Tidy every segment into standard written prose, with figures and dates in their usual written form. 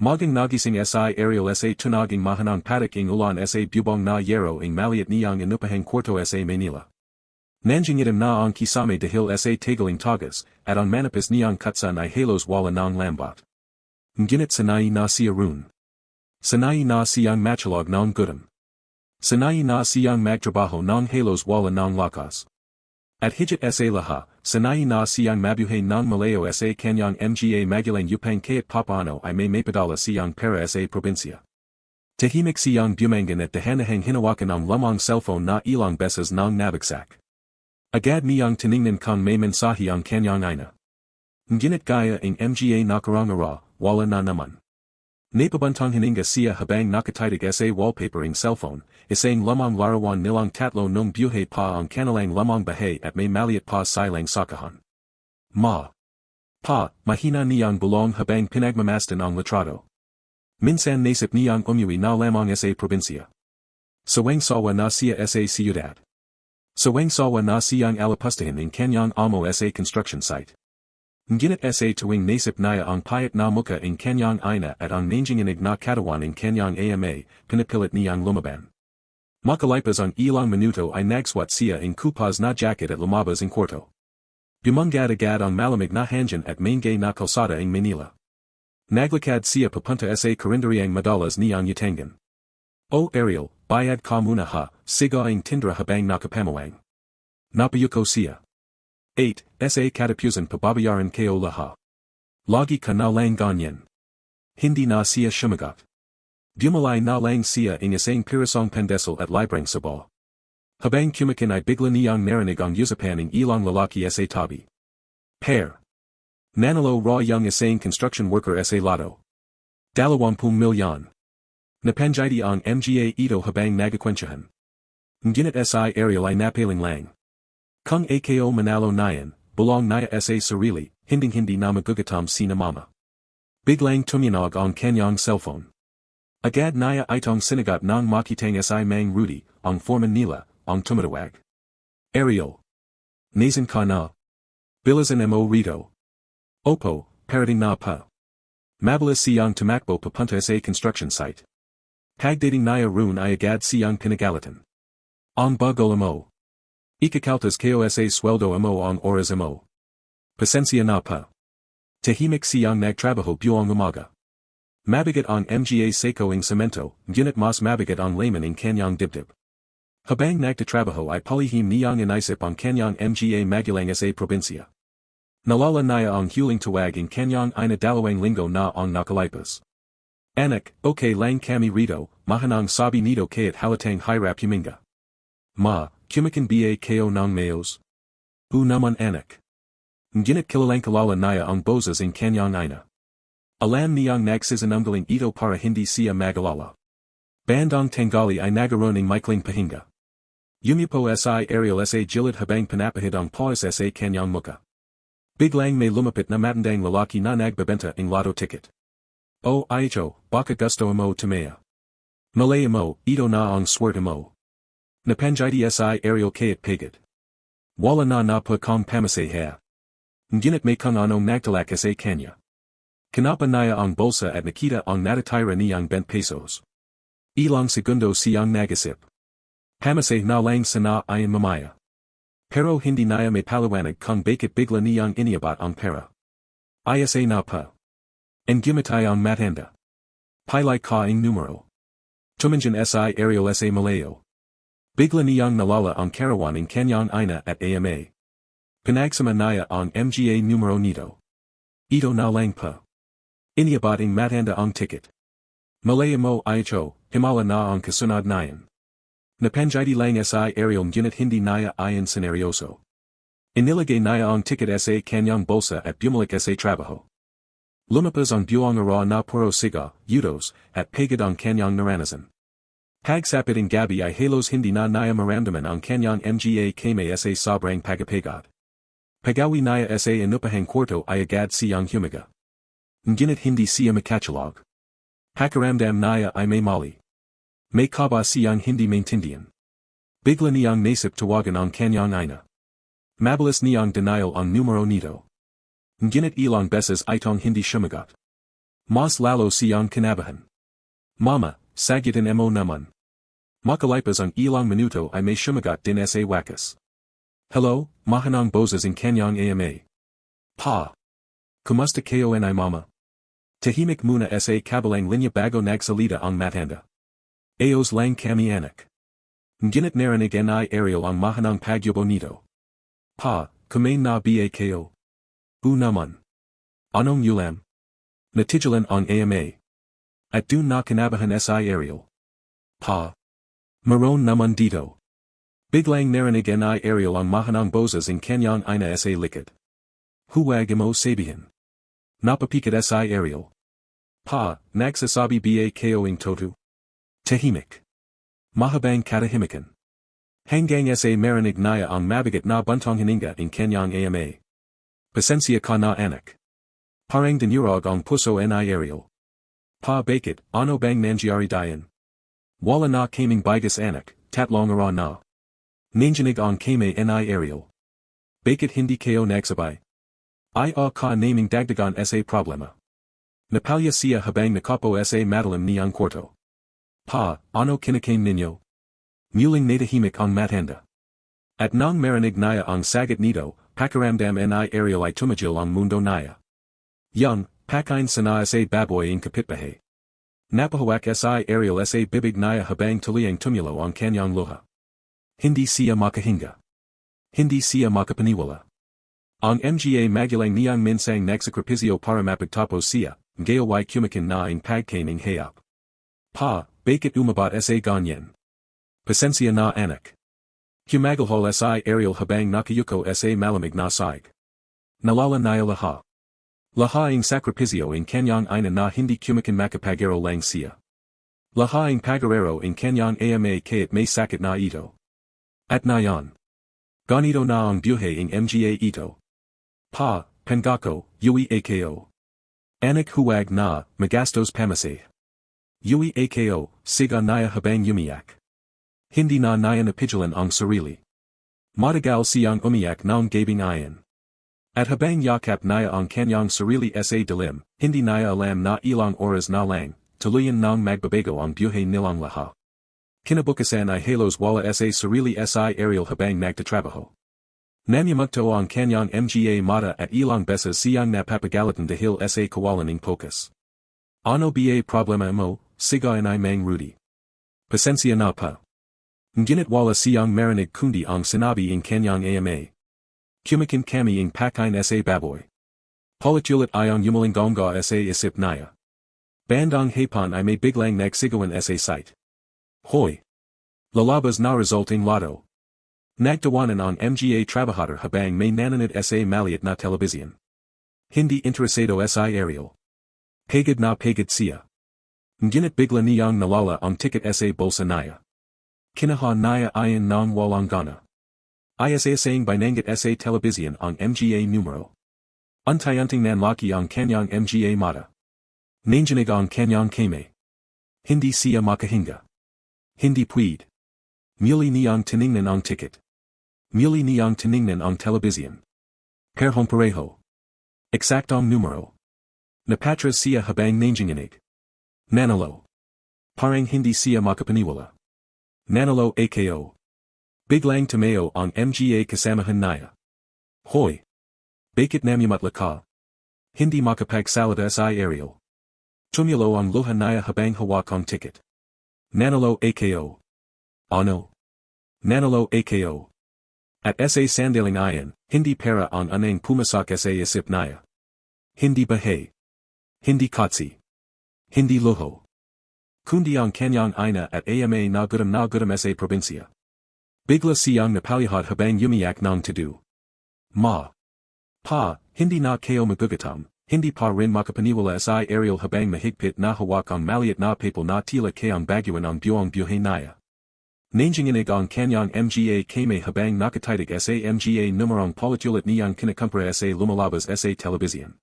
Magang nagising si Ariel sa tunaging mahanang patak ing ulan sa bubong na yero ing maliat niyang inupahang kwarto sa Manila. Nanjing itim na ang kisame dahil sa tagaling tagas, at ang manipis niyang katsan ay halos wala ng lambat. Ngunit sanay na siya rune. Sanay na siyang matulog ng gutom. Sanay na siyang magtrabaho ng halos wala ng lakas. At higit sa laha, sanay na siyang mabuhay ng malayo sa kanyang mga magulang upang kahit papaano ay may mapadala siyang pera sa probinsya. Tahimik siyang bumangan at dahanahang hinawakan ang lamang cellphone na ilang beses ng nabagsak. Agad niyang tiningnan kung may mensahe ang kanyang ina. Ngunit gaya ang mga nakarangara, wala na naman. Napabantang hininga siya habang nakatitig sa wallpaper ang cellphone, isang lamang larawan nilang tatlo nung buhay pa ang kanilang lamang bahay at may maliit pa silang sakahan. Mahina niyang bulong habang pinagmamasdan ang litrato. Minsan nasip niyang umuwi na lamang sa probinsya. Sawang sawa na siya sa siyudad. Sawang sawa na siyang alapustahin ang kanyang amo sa construction site. Ngunit sa tuwing nasip niya ang payat na muka ang kanyang ina at ang nanginginig na katawan ang kanyang ama, pinipilit niyang lumaban. Makalipas ang ilang minuto ay nagswat siya ang kupas na jacket at lumabas ang kwarto. Bumungad agad ang malamig na hangin at maingay na kalsada ang Manila. Naglakad siya papunta sa karinderyang madalas niyang yutangan. O Ariel, bayad ka muna ha, siga ang tindra habang nakapamawang. Napayuko siya. 8. Sa katapusan pababayaran kayo laha. Lagi ka na lang ganyan. Hindi na siya sumagot. Bumalay na lang siya ang isang pirasong pandesal at libreng sabo. Habang kumakin ay bigla niyang narinig ang usapan ng ilang lalaki sa tabi. Pair. Nanalo raw yung isang construction worker sa Lotto. 20 milyon. Napanjidi ang mga ito habang nagkwentsahan. Ngunit si Ariel ay napaling lang. Kung ako manalo nayan, bulong niya sa sarili, hindi na magugutom si na mama. Biglang tuminog ang kanyang cellphone. Agad niya itong sinagot ng makitang si Mang Rudy, ang foreman nila, ang tumatawag. Ariel. Nasan ka na? Bilazan mo rito. Opo, parating na pa. Mabilis siyang tumakbo papunta sa construction site. Pagdating niya rune ay agad siyang pinagalitan. Ang bagol mo. Ikakaltas kayo sa sweldo mo ang oras mo. Pasensya na pa. Tahimik siyang nagtrabaho buong umaga. Mabigat ang mga seko ng semento, ngunit mas mabigat ang laman ng kanyang dibdib. Habang nagtatrabaho ay palihim niyang inaisip ang kanyang mga magulang sa probinsya. Nalala niya ang huling tawag ng kanyang ina dalawang linggo na ang nakalipas. Anak, okay lang kami rito, mahanang sabi nito kahit halatang hirap huminga. Kumakan ba kayo ng mayos? Naman anak. Ngunit kilalang kilala niya ang boses ng kanyang ina. Alam niyang nagsisinungaling ito para hindi siya magalala. Bandang tanggali ay nagaroon ng maikling pahinga. Yumipo si Ariel sa gilid habang pinapahid ang pawis sa kanyang muka. Biglang may lumapit na matandang lalaki na nagbebenta ng lotto ticket. O Aicho, baka gusto mo tumaya. Malaya mo, ito na ang swerte mo. Napanjidi si Ariel kahit pagod. Wala na pa kong pamasahe. Ngunit may kung anong nagtalak sa kanya. Kinapa niya ang bolsa at nakita ang natatira niyang 20 pesos. Ilang segundo siyang nagisip. Pamasay na lang sana ayon mamaya. Pero hindi niya may paliwanag kung bakit bigla niyang iniabot ang pera. Ayasa na pa. En gumatay ang matanda. Pilay ka ang numero. Tumanjan si Ariel sa malayo. Bigla niyang nalala ang karawan ng kanyang ina at ama. Pinagsama niya ang mga numero nito. Ito na lang pa. Iniabot ang matanda ang ticket. Malaya mo Aicho, himala na ang kasunod niyan. Napanjidi lang si Ariel ngunit hindi niya ayon seneryoso. Inilagay niya ang ticket sa kanyang bolsa at bumalik sa trabaho. Lumabas ang buong araw na puro siga, yudos, at pagod ang kanyang naranasan. Pagsapit ng gabi ay halos hindi na niya maramdaman ang kanyang mga kamay sa sobrang pagapagod. Pag-uwi niya sa inupahang kwarto ay agad siyang humiga. Ngunit hindi siya makatulog. Pakiramdam niya ay may mali. May kaba siyang hindi maintindihan. Bigla niyang nasip tawagan ang kanyang ina. Mabilis niyang denial ang numero nito. Ngunit ilang beses itong hindi sumagot. Mas lalo siyang kinabahan. Mama, sagitin mo naman. Makalipas ang ilang minuto ay may sumagat din sa wakas. Hello, mahanang boses ng kanyang ama. Pa. Kumusta kayo ni mama? Tahimik muna sa kabilang linya bago nagsalita ang matanda. Ayos lang kami anak. Ngunit narinig ni Ariel ang mahanang pagyubo nito. Pa, kumain na ba kayo? Naman. Anong ulam? Natigilan ang ama. At dun na kinabahan si Ariel. Pa. Maroon naman dito. Biglang narinig ni Ariel ang mahanang boses ng kanyang ina sa likod. Huwag mo sabihin. Napapikat si Ariel. Pa, nagsasabi ba kayo ng toto? Tahimik. Mahabang katahimikan. Hanggang sa marinig niya ang mabigat na buntong hininga ng kanyang ama. Pasensya ka na anak. Parang dinurog ang puso ni Ariel. Pa bakit, ano bang nangyari diyan? Wala na kaming bigas anak, tatlong araw na. Nanginig ang kame ni Ariel. Bakit hindi kayo nagsabay? Ay ka naming dagdagan sa problema. Napalya siya habang nakapo sa madalim niyang kwarto. Pa, ano kinakain ninyo? Muling natahimik ang matanda. At nang marinig niya ang sagat nito, pakiramdam ni Ariel ay tumagil ang mundo niya. Young, pakain sana sa baboy ng kapitbahay. Napahawak si Ariel sa bibig niya habang tuliyang tumulo ang kanyang luha. Hindi siya makahinga. Hindi siya makapaniwala. Ang mga magulang niyang minsang nagsakripisyo para mapagtapos siya, gayaway kumakin na ang pagkain ng hayop. Pa, bakit umabat sa ganyan? Pasensya na anak. Humagalhol si Ariel habang nakayuko sa malamig na saig. Nalala niya laha. Laha ang sakripisyo ng kanyang ina na hindi kumakin makapagero lang siya. Laha ang pagarero ng kanyang ama kahit may sakit na ito. At nayon. Ganito na ang buhay ng mga ito. Pa, pangako, uwi ako. Anak huwag na, magastos pamasay. Uwi ako, siga niya habang umiyak. Hindi na niya napigilan ang sarili. Matagal siyang umiyak ng gabing ayan. At habang yakap niya ang kanyang sarili sa dilim, hindi niya alam na ilang oras na lang, tuluyan ng magbabago ang buhay nilang laha. Kinabukasan ay halos wala sa sarili si Ariel habang nagtatrabaho. Namumukto ang kanyang mga mata at ilang beses siyang napapagalitan dahil sa kawalan ng pokus. Ano ba problema mo, siga inay mang Rudy? Pasensya na pa. Ngunit wala siyang marinig kundi ang sinabi ng kanyang ama. Kumakin kami ng pakain sa baboy. Politulit ayong yumalinggonga sa isip niya. Bandang hapon ay may biglang nagsigawan sa site. Hoy! Lalabas na resulting Lotto. Nagtawanan ang mga trabajador habang may nanonood sa maliit na telebisyon. Hindi interesado si Ariel. Pagod na pagod siya. Ngunit bigla niyang nalala ang ticket sa bulsa niya. Kinaha niya ayon ng walang gana. Sayang binanggit sa telebisyon ang mga numero. Unti-unting nanlaki ang kanyang mga mata. Nanginig ang kanyang kame. Hindi siya makahinga. Hindi pwede. Muli niyang tiningnan ang ticket. Muli niyang tiningnan ang telebisyon. Perhong pareho. Eksaktong numero. Napatras siya habang nanginginig. Nanalo. Parang hindi siya makapaniwala. Nanalo ako. Biglang tumayo ang mga kasamahan niya. Hoy! Bakit namumutla ka? Hindi makapagsalita si Ariel. Tumulo ang luha niya habang hawak ang ticket. Nanalo ako. Ano? Nanalo ako. At sa sandaling ayan, hindi pera ang anang pumasak sa isip niya. Hindi bahay. Hindi katsi. Hindi luho. Kundi ang kanyang ina at ama na gudam sa probinsya. Bigla siyang napalihad habang umiyak ng tudu. Ma. Pa, hindi na kayo magugutom, hindi pa rin makapaniwala si Ariel habang mahigpit na hawak ang maliit na papel na tila kayang bagyuan ang buong buhay niya. Nanginginig ang kanyang mga kame habang nakatitig sa mga numerong politulit niyang kinakampara sa lumalabas sa telebisyon.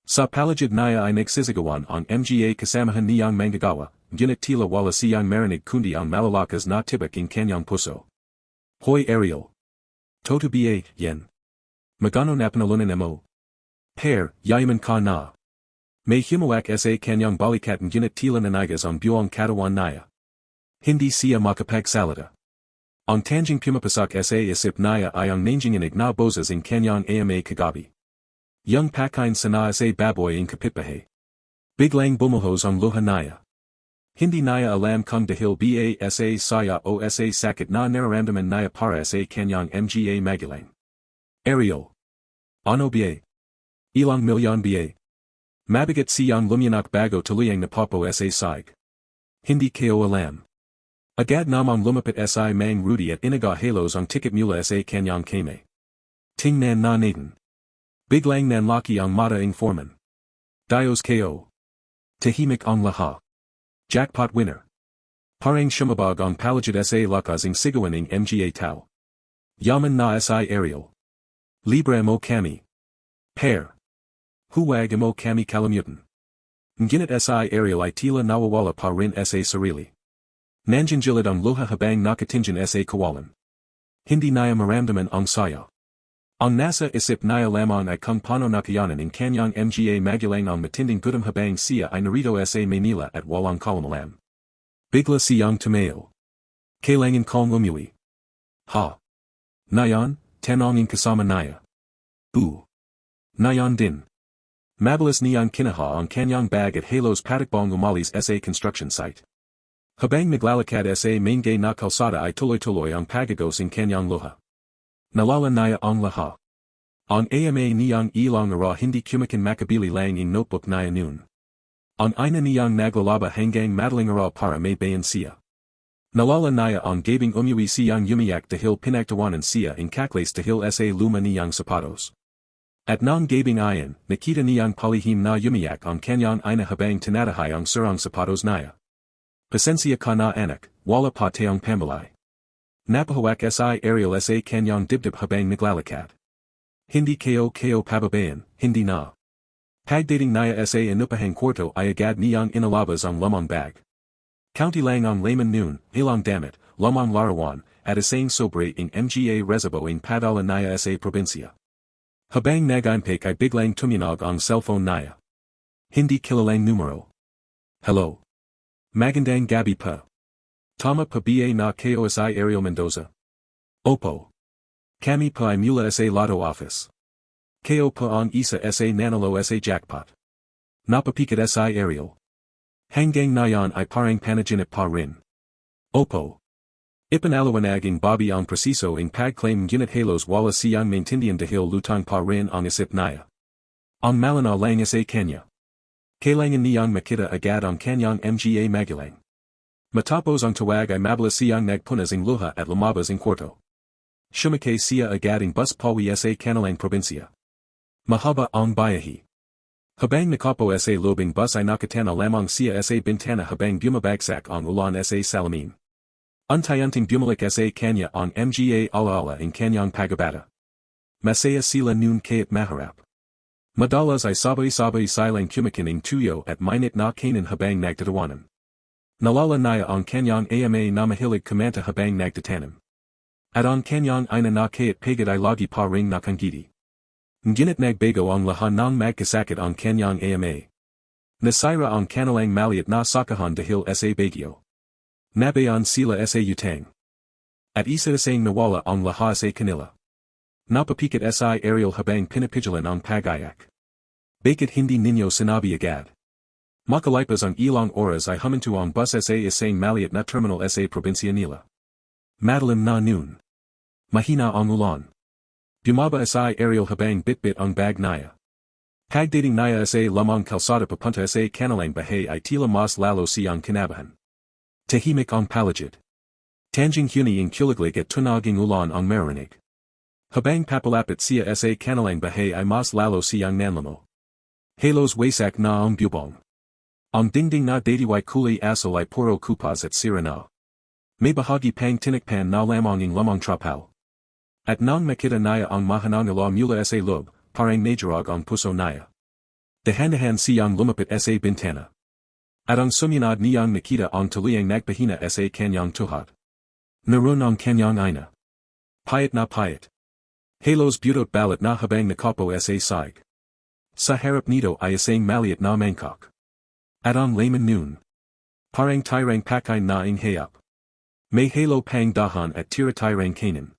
Sa paligid niya ay nagsisigawan ang mga kasamahan niyang manggagawa, ngunit tila wala siyang marinig kundi ang malalakas na tibak ng kanyang puso. Hoy Ariel! Toto ba yan? Magano napanalunan mo? Per, yayaman ka na. May humawak sa kanyang balikat ngunit tila nanigas ang buong katawan niya. Hindi siya makapagsalita. Ang tanging pumapasak sa isip niya ay ang nanginginig na boses ng kanyang ama kagabi. Yung pakain sana sa baboy ng kapitbahay. Biglang bumuhos ang luha niya. Hindi niya alam kung dahil ba sa saya o sa sakit na nararamdaman niya para sa kanyang mga magulang. Ariel. Ano ba? Ilang milyon ba? Mabigat siyang lumianak bago tuluyang napopo sa saig. Hindi kayo alam. Agad namang lumapit sa mang Rudy at inaga halos ang ticket mula sa kanyang kame. Tingnan na natin. Biglang nanlaki ang mata ng foreman. Dios ko. Tahimik ang lahat. Jackpot winner. Parang shumabag ang palagid sa lakas ng sigawan ng mga tao. Yaman na sa Ariel. Libre mo kami. Pair. Huwag mo kami kalimutan. Ngunit sa Ariel ay tila nawawala pa rin sa sarili. Nangingilit ang luha habang nakatingin sa kawalan. Hindi niya maramdaman ang saya. Ang nasa isip niya lamang ay kung paano nakayanan ng kanyang mga magulang ang matinding gutom habang siya ay narito sa Manila at walang kalamalam. Bigla siyang tumayo. Kailangan kong umuwi. Ha? Nayon, tanongin kasama niya. Nayon din. Mabilis niyang kinaha ang kanyang bag at halos patakbong umalis sa construction site. Habang naglalakad sa maingay na kalsada ay tuloy-tuloy ang pagagos ng kanyang luha. Nalala niya ang lahat. Ang ama niyang ilang ara hindi kumakin makabili lang ng notebook niya noon. Ang ina niyang naglalaba hanggang madaling ara para may bayan siya. Nalala niya ang gabing umuwi siyang umiyak dahil pinagtawanan siya ng kaklas dahil sa luma niyang sapatos. At nang gabing ayan, nakita niyang palihim na umiyak ang kanyang ina habang tinatahay ang surang sapatos niya. Pasensya ka na anak, wala pa tayong pambalay. Napahawak sa Ariel sa kanyang dibdib habang naglalakad. Hindi kayo pababayan, hindi na. Pagdating niya sa inupahang kwarto ay agad niyang inalabas ang lamang bag. County lang ang layman noon, ilang damit, lamang larawan, at isang sobre ng mga resibo ng padala niya sa probinsya. Habang nag-unpack ay biglang tuminog ang cellphone niya. Hindi kilalang numero. Hello. Magandang gabi pa. Tama pa ba na kayo sa Ariel Mendoza? Opo. Kami pa ay mula sa Lotto office. Kayo pa ang isa sa Nanalo sa jackpot. Napapikat sa Ariel. Hanggang nayon ay parang panaginip pa rin. Opo. Ipanaliwanag ng Bobby ang presiso ng pagclaim ngunit halos wala siyang maintindihan dahil lutang pa rin ang isip niya. Ang malinaw lang sa kanya. Kailangan niyang makita agad ang kanyang mga magulang. Matapos ang tawag ay mabilis siyang nagpunas ng luha at lumabas ng kwarto. Sumakay siya agad ng bus pauwi sa kanilang probinsya. Mahaba ang biyahe. Habang nakapo sa lobing bus ay nakatana lamang siya sa bintana habang bumabagsak ang ulan sa salamin. Untayanting bumalik sa kanya ang mga alaala ng kanyang pagabata. Masaya sila noon kaya't mahirap. Madalas ay sabay-sabay silang kumakining tuyo at mainit na kanin habang nagtatawanan. Nalala niya ang kanyang ama na mahilig kumanta habang nagtatanim. At ang kanyang ina na kaya't pagod ay lagi pa ring nakangiti. Ngunit nagbago ang lahat ng magkasakit ang kanyang ama. Nasira ang kanilang maliit na sakahan dahil sa bagyo. Nabayan sila sa utang. At isa-isang nawala ang lahat sa kanila. Napapikat sa Ariel habang pinapigilan ang pag-iyak. Bakit hindi ninyo sinabi agad? Makalipas ang ilang oras ay huminto ang bus sa isang maliit na terminal sa probinsya nila. Madalim na noon. Mahina ang ulan. Bumaba sa Ariel habang bitbit ang bag niya. Pagdating niya sa lamang kalsada papunta sa kanilang bahay ay tila mas lalo siyang kinabahan. Tahimik ang palagid. Tanging huni ang kulaglig at tunaging ulan ang marinig. Habang papalapit siya sa kanilang bahay ay mas lalo siyang nanlamo. Halos wasak na ang bubong. Ang dingding na dadiway kulay asal ay puro kupas at sira na. May bahagi pang tinikpan na lamang ng lamang trapal. At nang makita niya ang mahanang ila mula sa loob, parang najarag ang puso niya. Dahan-dahan siyang lumapit sa bintana. At ang sumunod niyang nakita ang tuluyang nagpahina sa kanyang tuhat. Naroon ang kanyang ina. Payat na payat. Halos butot balat na habang nakapo sa saig. Sa harap nito ay isang maliit na mangkok. At ang layman noon. Parang tirang pakain na ing hayop. May halo pang dahan at tira tirang kanin.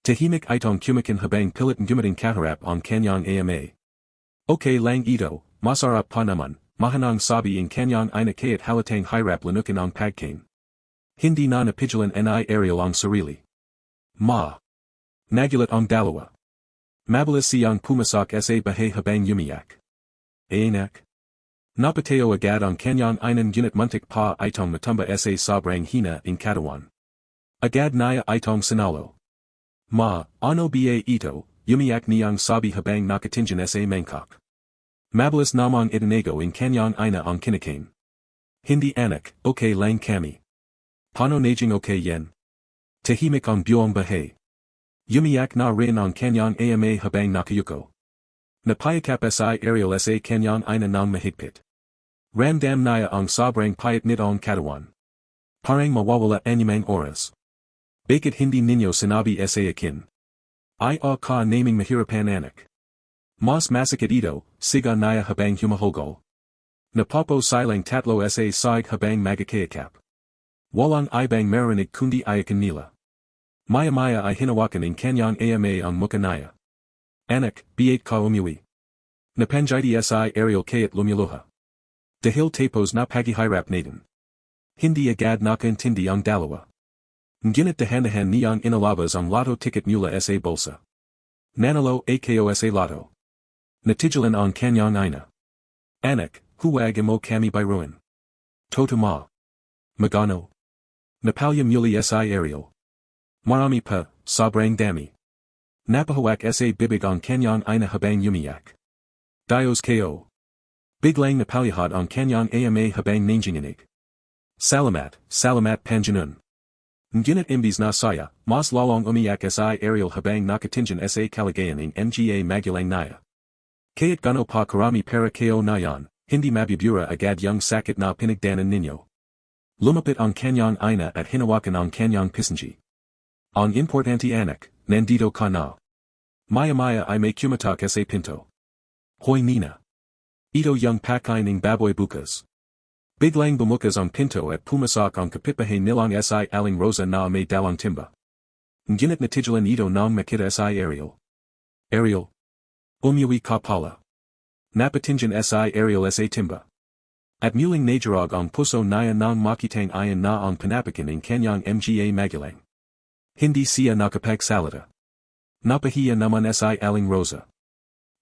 Tahimik itong kumakin habang pilit gumating kaharap ang kanyang ama. Okay lang ito, masarap pa naman, mahanang sabi in kanyang ina kaya't halatang hirap lanukin ang pagkain. Hindi na napigilan ni Ariel ang sarili. Ma. Nagulat ang dalawa. Mabilis siyang pumasok sa bahay habang umiyak. Anak. Napateo agad ang kanyang inang gunit muntik pa itong matumba sa sobrang hina in katawan. Agad naya itong sinalo. Ma, ano ba ito, umiyak niyang sabi habang nakatingin sa mangkok. Mabilis namang itinago in kanyang ina ang kinakain. Hindi anak, okay lang kami. Paano naging okay yan? Tahimik ang buong bahay. Umiyak na rin ang kanyang ama habang nakayuko. Napayakap sa Ariel sa kanyang ina ng mahigpit. Ramdam naya ang sobrang payat nitong katawan. Parang mawawala anumang oras. Bakit hindi ninyo sinabi sa akin? Ay ka naming mahirapan anak. Mas masakit ito, siga naya habang humahogol. Napapo silang tatlo sa side habang magkakayakap. Walang ibang marinig kundi ayakan nila. Maya-maya ay hinawakan in kanyang ama ang mukha naya. Anak, biat ka umuwi. Napanjiti si Ariel kaya't lumiluha. Dahil tapos na paghihirap natin. Hindi agad nakaintindi ang dalawa. Ngunit dahan-dahan niyang inalabas ang lotto ticket mula sa bulsa. Nanalo ako sa lotto. Natigilan ang kanyang ina. Anak, huwag mo kami bayruin. Toto ma. Magano. Napalya muli si Ariel. Marami pa, sobrang dami. Napahawak sa bibig ang kanyang ina habang umiyak. Dios ko. Biglang napalyahad ang kanyang ama habang nanginginig. Salamat, salamat panjanun. Ngunit imbis na saya, mas lalong umiyak si Ariel habang nakatingin sa kalagayan ng mga magulang naya. Kaya't gano pa karami para ko na yan, hindi mabibura agad yung sakit na pinagdanan ninyo. Lumapit ang kanyang ina at hinawakan ang kanyang pisanji. Ang importante anak, nandito ka na. Maya-maya ay may kumatak sa pinto. Hoy Nina. Ito yung pakain ng baboy bukas. Biglang bumukas ang pinto at pumasok ang kapitbahay nilang si Aling Rosa na may dalang timba. Ngunit natigilan ito nang makita si Ariel. Ariel. Umuwi ka pala. Napatingin si Ariel sa timba. At muling najarag ang puso naya nang makitang ayan na ang panapakin ng kanyang mga magulang. Hindi siya nakapagsalita. Napahiya naman si Aling Rosa.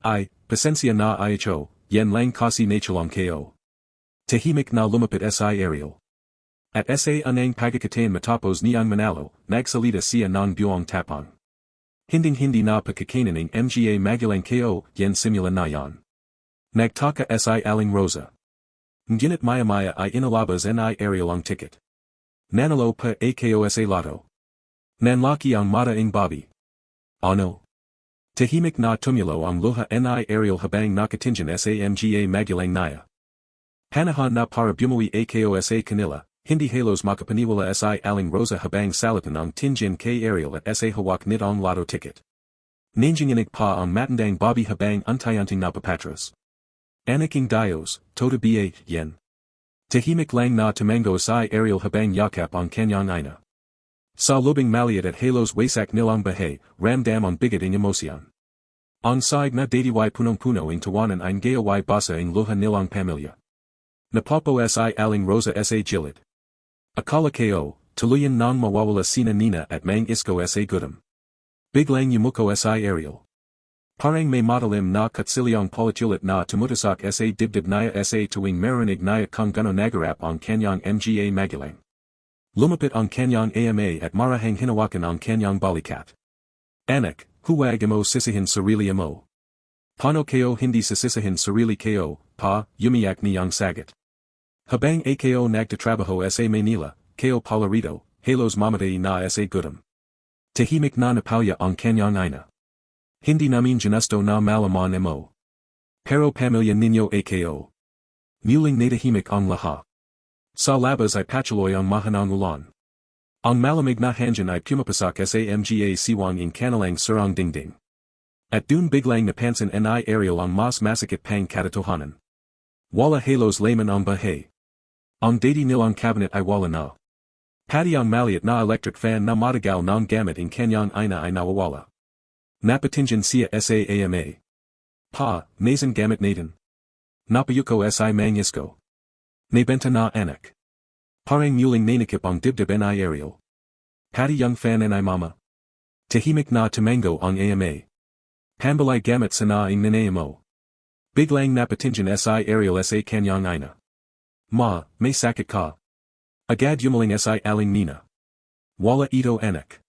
Ay, pasensya na iho, yan lang kasi nachalang ko. Tahimik na lumapit si Ariel. At sa anang pagkakatain matapos niyang manalo, nagsalita siya ng buong tapang. Hinding-hindi na pagkakainin ng mga magulang ko, yan simulan na yan. Nagtaka si Aling Rosa. Ngunit maya-maya ay inalabas ni Ariel ang ticket. Nanalo pa ako sa Lotto. Nanlaki ang mata ng Bobby. Ano? Tahimik na tumulo ang luha ni Ariel habang nakatingin sa mga magulang naya. Panahon na para bumuwi ako sa kanila, hindi halos makapaniwala si Aling Rosa habang salatan ang tingin kay Ariel at sa hawak nitong lotto ticket. Nanginginig pa ang matandang Bobby habang untayanting napapatras. Anaking Dios, tota ba, yan. Tahimik lang na tumango si Ariel habang yakap ang kanyang ina. Sa lubing maliit at halos wasak nilang bahay, ramdam ang bigat ng emosyon. Ang side na datiway punong-puno ang tawanan ang gayaway basa ang luha nilang pamilya. Napapo si Aling Rosa sa gilid. Akala ko, tuluyan nang mawawala sina Nina at mang isko sa gudam. Biglang yumuko si Ariel. Parang may matalim na katsilyang politulit na tumutasak sa dibdib naya sa tuwing marinig naya kung gano nagarap ang kanyang mga magulang. Lumapit ang kanyang ama at marahang hinawakan ang kanyang balikat. Anak, huwag mo sisihin sarili mo. Paano ko hindi sisihin sarili ko, pa, umiyak niyang sagat. Habang ako nagtatrabaho sa Manila, ko palarito, halos mamatay na sa gudam. Tahimik na napalya ang kanyang ina. Hindi namin ginusto na malaman mo. Pero pamilya ninyo ako. Muling natahimik ang lahat. Sa labas ay patuloy ang mahanang ulan. Ang malamig na hangin ay pumapasak sa mga siwang in kanilang surang dingding. At dun biglang napansin ni Ariel ang mas masakit pang katatohanan. Wala halos layman ang bahay. Ang dati nilang cabinet ay wala na. Pati ang maliit na electric fan na matagal ng gamit in kanyang ina ay nawawala. Napatingin siya sa ama. Pa, nasan gamit natin. Napayuko si mangisko. Nabenta na anak. Parang muling nanikip ang dibdib ni Ariel. Pati yung fan ni mama. Tahimik na tumango ang ama. Pambalay gamit sa na ing nanayamo. Biglang napatingin si Ariel sa kanyang ina. Ma, may sakit ka. Agad yumaling si aling nina. Wala ito anak.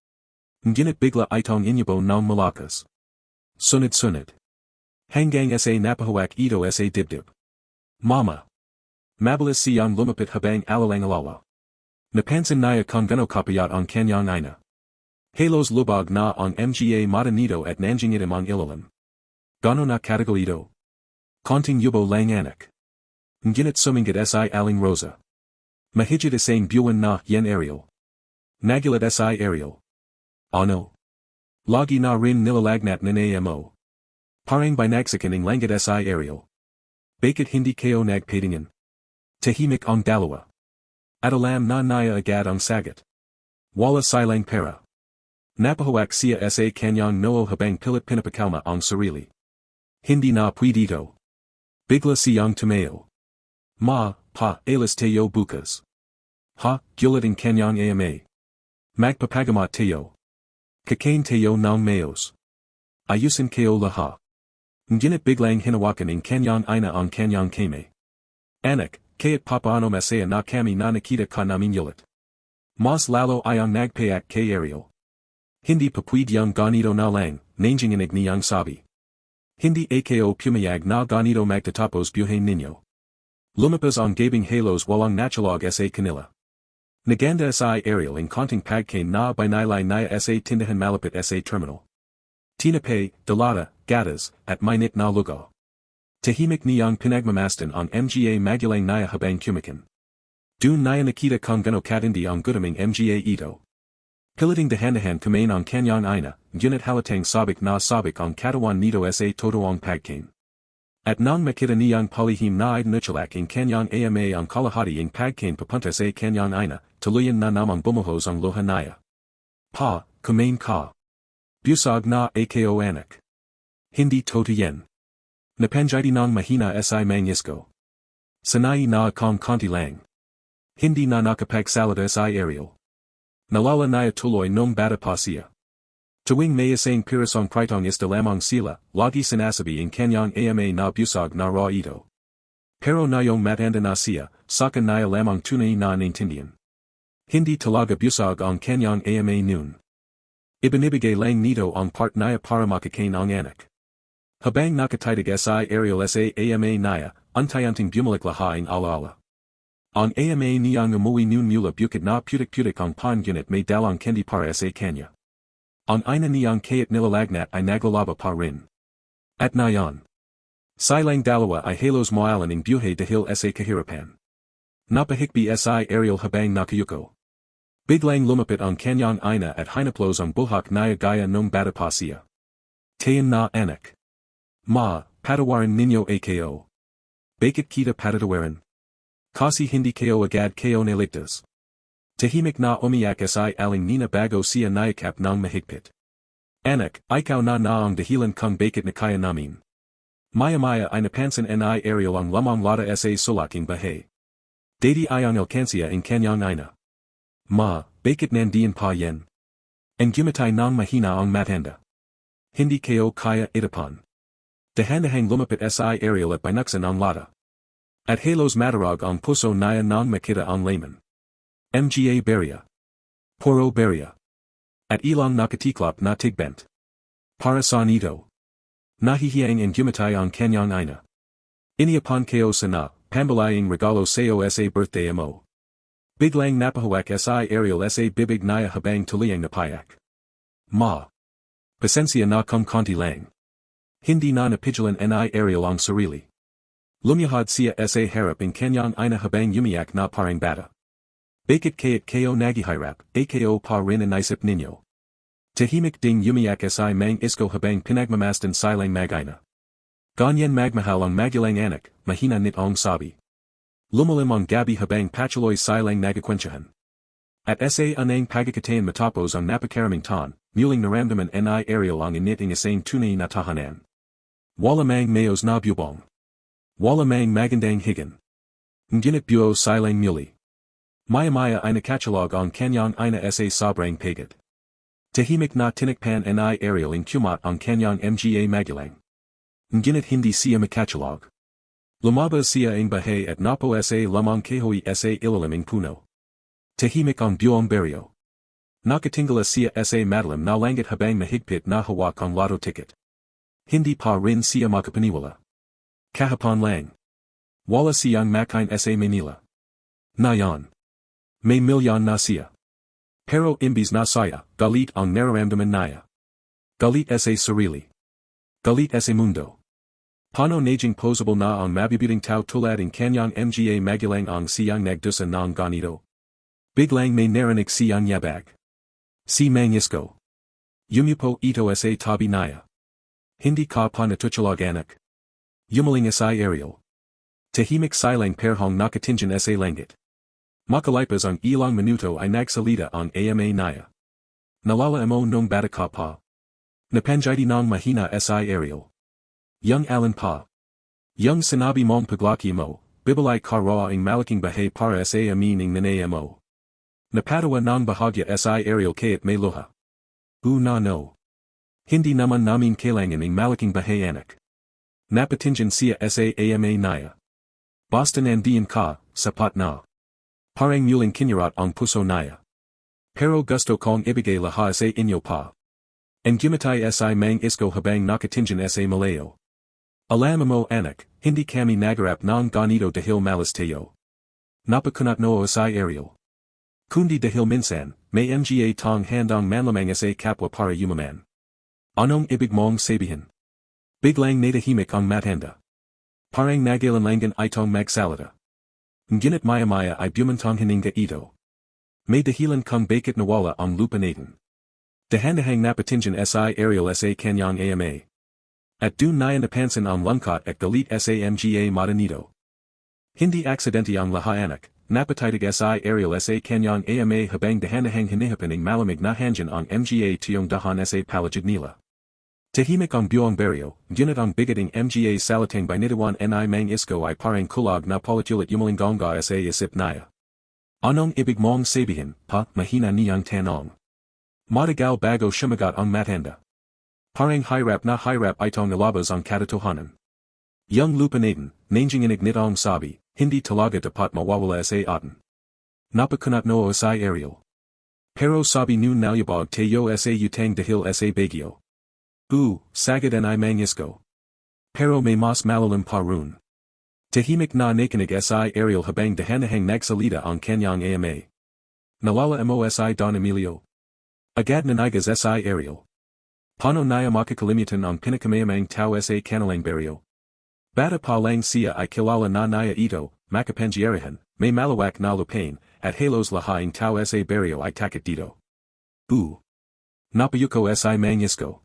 Ngunit bigla itong inyabo ng malakas. Sunod-sunod. Hanggang sa napahawak ito sa dibdib. Mama. Mabilis siyang lumapit habang alalang-alala. Napansin niya kung gano kapayat ang kanyang ina. Halos lubog na ang mga mata nito at nangingitim ang ilalim. Gano na katagal ito. Konting yubo lang anak. Ngunit suminggit si aling Rosa. Mahigit isang buwan na yan Ariel. Nagulat si Ariel. Ano? Lagi na rin nilalagnat nanayamo. Parang binagsakin langit si Ariel. Bakit hindi kayo nagpatingin? Tahimik ang dalawa. At alam na naya agad ang sagot. Wala silang pera. Napahawak siya sa kanyang noo habang pilit pinapakalma ang sarili. Hindi na pwedito. Bigla siyang tumayo. Ma, pa, alas tayo bukas. Ha, gulat ang kanyang ama. Magpapagamat tayo. Kakain tayo ng mayos. Ayusin kayo lahat. Ngunit biglang hinawakan ng kanyang ina ang kanyang kame. Anak, kaya't papaano masaya na kami na nakita ka namin ulit. Mas lalo ay ang nagpayak kay Ariel. Hindi papwedeng ganito na lang, nanginginig niyang sabi. Hindi ako pumayag na ganito magtatapos buhay ninyo. Lumabas ang gabing halos walang natulog sa kanila. Naganda si Ariel in konting pagkain na binilay niya sa tindahan malapit sa terminal. Tinapay, dalata, gatas, at mainit na lugaw. Tahimik niyang pinagmamasdan ang mga magulang niya habang kumain. Dun niya nakita kung gano katindi ang gudaming mga ito. Pilating dahan-dahan kumain ang kanyang ina, ngunit halatang sabik na sabik ang katawan nito sa totoong pagkain. At nang makita niyang palihim na idinutulak ang kanyang ama ang kalahati ang pagkain papunta sa kanyang ina, tuluyan na namang bumuhos ang luha niya. Pa, kumain ka. Busog na ako anak. Hindi toto yan. Napanjiti ng mahina si mangisko. Sanay na akong konti lang. Hindi na nakapagsalita si Ariel. Nalala niya tuloy nung bata pa siya. Tuwing may isang pirasong pritong ista lamang sila, lagi sinasabi ang kanyang ama na busog na raw ito. Pero ngayong matanda na siya, saka niya lamang tunay na naintindihan. Hindi talaga busog ang kanyang ama noon. Ibinibigay lang nito ang part niya para makakain ang anak. Habang nakatitig si Ariel sa ama niya, untayanting bumalik lahaing alaala. Ang ama niyang umuwi noon mula bukid na putik-putik ang pan-gunit may dalang kendi para sa kanya. Ang ina niyang kaya't nilalagnat ay naglalaba pa rin. At nayon. Silang dalawa ay halos moalan ng buhay dahil sa kahirapan. Napahikbi si Ariel habang nakayuko. Biglang lumapit ang kanyang ina at hinaplos ang buhak niya gaya nung bata pa siya. Tayan na anak. Ma, patawarin ninyo ako. Bakit kita patatawarin? Kasi hindi kayo agad kayo naligtas. Tahimik na umiyak si aling nina bago siya nayakap ng mahigpit. Anak, ikaw na ang dahilan kung bakit na kaya namin. Maya-maya ay napansin ni Ariel ang lamang lata sa sulaking bahay. Dati ay ang alkansya in kanyang ina. Ma, bakit nandiyan pa yan? Ang gumatay ng mahina ang matanda. Hindi kayo kaya itapan. Dahan-dahang lumapit si Ariel at binuksan ang lata. At halos matarag ang puso niya nang makita ang layman. Mga berya. Puro berya. At ilang nakatiklop na tigbent. Para saan ito? Nahihiyang ang gumatay ang kanyang ina. Iniapan kayo sa na, pambalayang regalo sayo sa birthday mo. Biglang napahawak si Ariel sa bibig niya habang tuliyang napayak. Ma. Pasensya na kung konti lang. Hindi na napigilan ni Ariel ang sarili. Lumiyahad siya sa harap ang kanyang ina habang yumiyak na parang bata. Bakit kaya't kayo naghihirap, ako pa rin ang naisip ninyo. Tahimik ding umiyak si mang isko habang pinagmamasdan silang mag-ina. Ganyan magmahal ang Magulang Anak, mahina nit ong sabi. Lumalim ang gabi habang patuloy silang nagakwentsahan. At sa anang pagkakataon matapos ang napakaraming tan, muling naramdaman ni Ariel ang init isang tunay na tahanan. Wala mang mayos na bubong. Wala mang magandang higan. Ngunit buo silang muli. Maya-maya ay nakatsalog ang Kanyang ina sa sobrang pagod. Tahimik na tinikpan ni Ariel ang kumat ang Kanyang mga magulang. Ngunit hindi siya makatsalog. Lumabas siya ang bahay at napo sa lamang kahoy sa ilalim ng puno. Tahimik ang buong baryo. Nakatingala siya sa madalim na langit habang mahigpit na hawak ang lotto ticket. Hindi pa rin siya makapaniwala. Kahapon lang. Wala siyang makain sa Manila. Ngayon. May milyon na siya. Pero imbis na saya, galit ang nararamdaman niya. Galit sa sarili. Galit sa mundo. Paano naging posable na ang mabibiting tao tulad ng Kanyang mga magulang ang siyang nagdusa ng ganito? Biglang may narinig siyang yabag. Si Mangisco. Yumupo ito sa tabi niya. Hindi ka pa natutulog anak. Yumaling sa Ariel. Tahimik silang perhong nakatingin sa langit. Makalipas ang ilang minuto ay nagsalita ang ama niya. Nalala mo nung bata ka pa. Napanjiti ng mahina sa Ariel. Young Alan pa. Young sinabi mong paglaki mo, bibalay ka raw ang malaking bahay para sa amin ng nanay mo. Napatawa ng bahagya sa Ariel kaya't may luha. No. Hindi naman namin kailangan ng malaking bahay anak. Napatingin siya sa ama niya. Basta nandiyan ka, sapat na. Parang muling kinyarot ang puso niya. Pero gusto kong ibigay lahat sa inyo pa. Ang gumatay sa mang isko habang nakatingin sa malayo. Alam mo anak, hindi kami nagarap ng ganito dahil malas tayo. Napakunat noo sa Ariel. Kundi dahil minsan, may mga tong handang manlamang sa kapwa para yumaman. Anong ibig mong sabihin? Biglang natahimik ang matanda. Parang nagalanlangan itong magsalita. Ngunit maya-maya ay bumantong hininga ito. May dahilan kung bakit nawala ang lupa natin. Dahan-dahang napatingin sa Ariel sa Kanyang ama. At dun na napansin ang lungkot at galit sa mga mata nito. Hindi aksidente ang laha anak, napatitig sa Ariel sa Kanyang ama habang dahan-dahang hinihapan ng malamig na hangin ang mga tiyong dahan sa palagid nila. Tahimik ang buong baryo, ngunit ang bigating mga salating binitawan ni mang isko ay parang kulag na politulit yumalinggonga sa isip niya. Anong ibig mong sabihin, pa, mahina niyang tanong. Matagal bago sumagot ang matanda. Parang hirap na hirap itong nalabas ang katotohanan. Yung lupa natin, nangying inignit ang sabi, hindi talaga dapat mawawala sa atin. Napakunat noo sa Ariel. Pero sabi nun nalyabog tayo sa utang dahil sa bagyo. Sagad ni mang isko. Pero may mas malalim pa run. Tahimik na nakinig sa Ariel habang dahan-dahang nagsalita ang Kanyang ama. Nalala mo si Don Emilio. Agad nanigas sa Ariel. Paano niya makakalimutan ang pinakamayamang tao sa kanilang baryo? Bata pa lang siya ay kilala na niya ito, makapangyarihan, may malawak na lupain, at halos lahaing tao sa baryo ay takot dito. Napayuko si mang isko.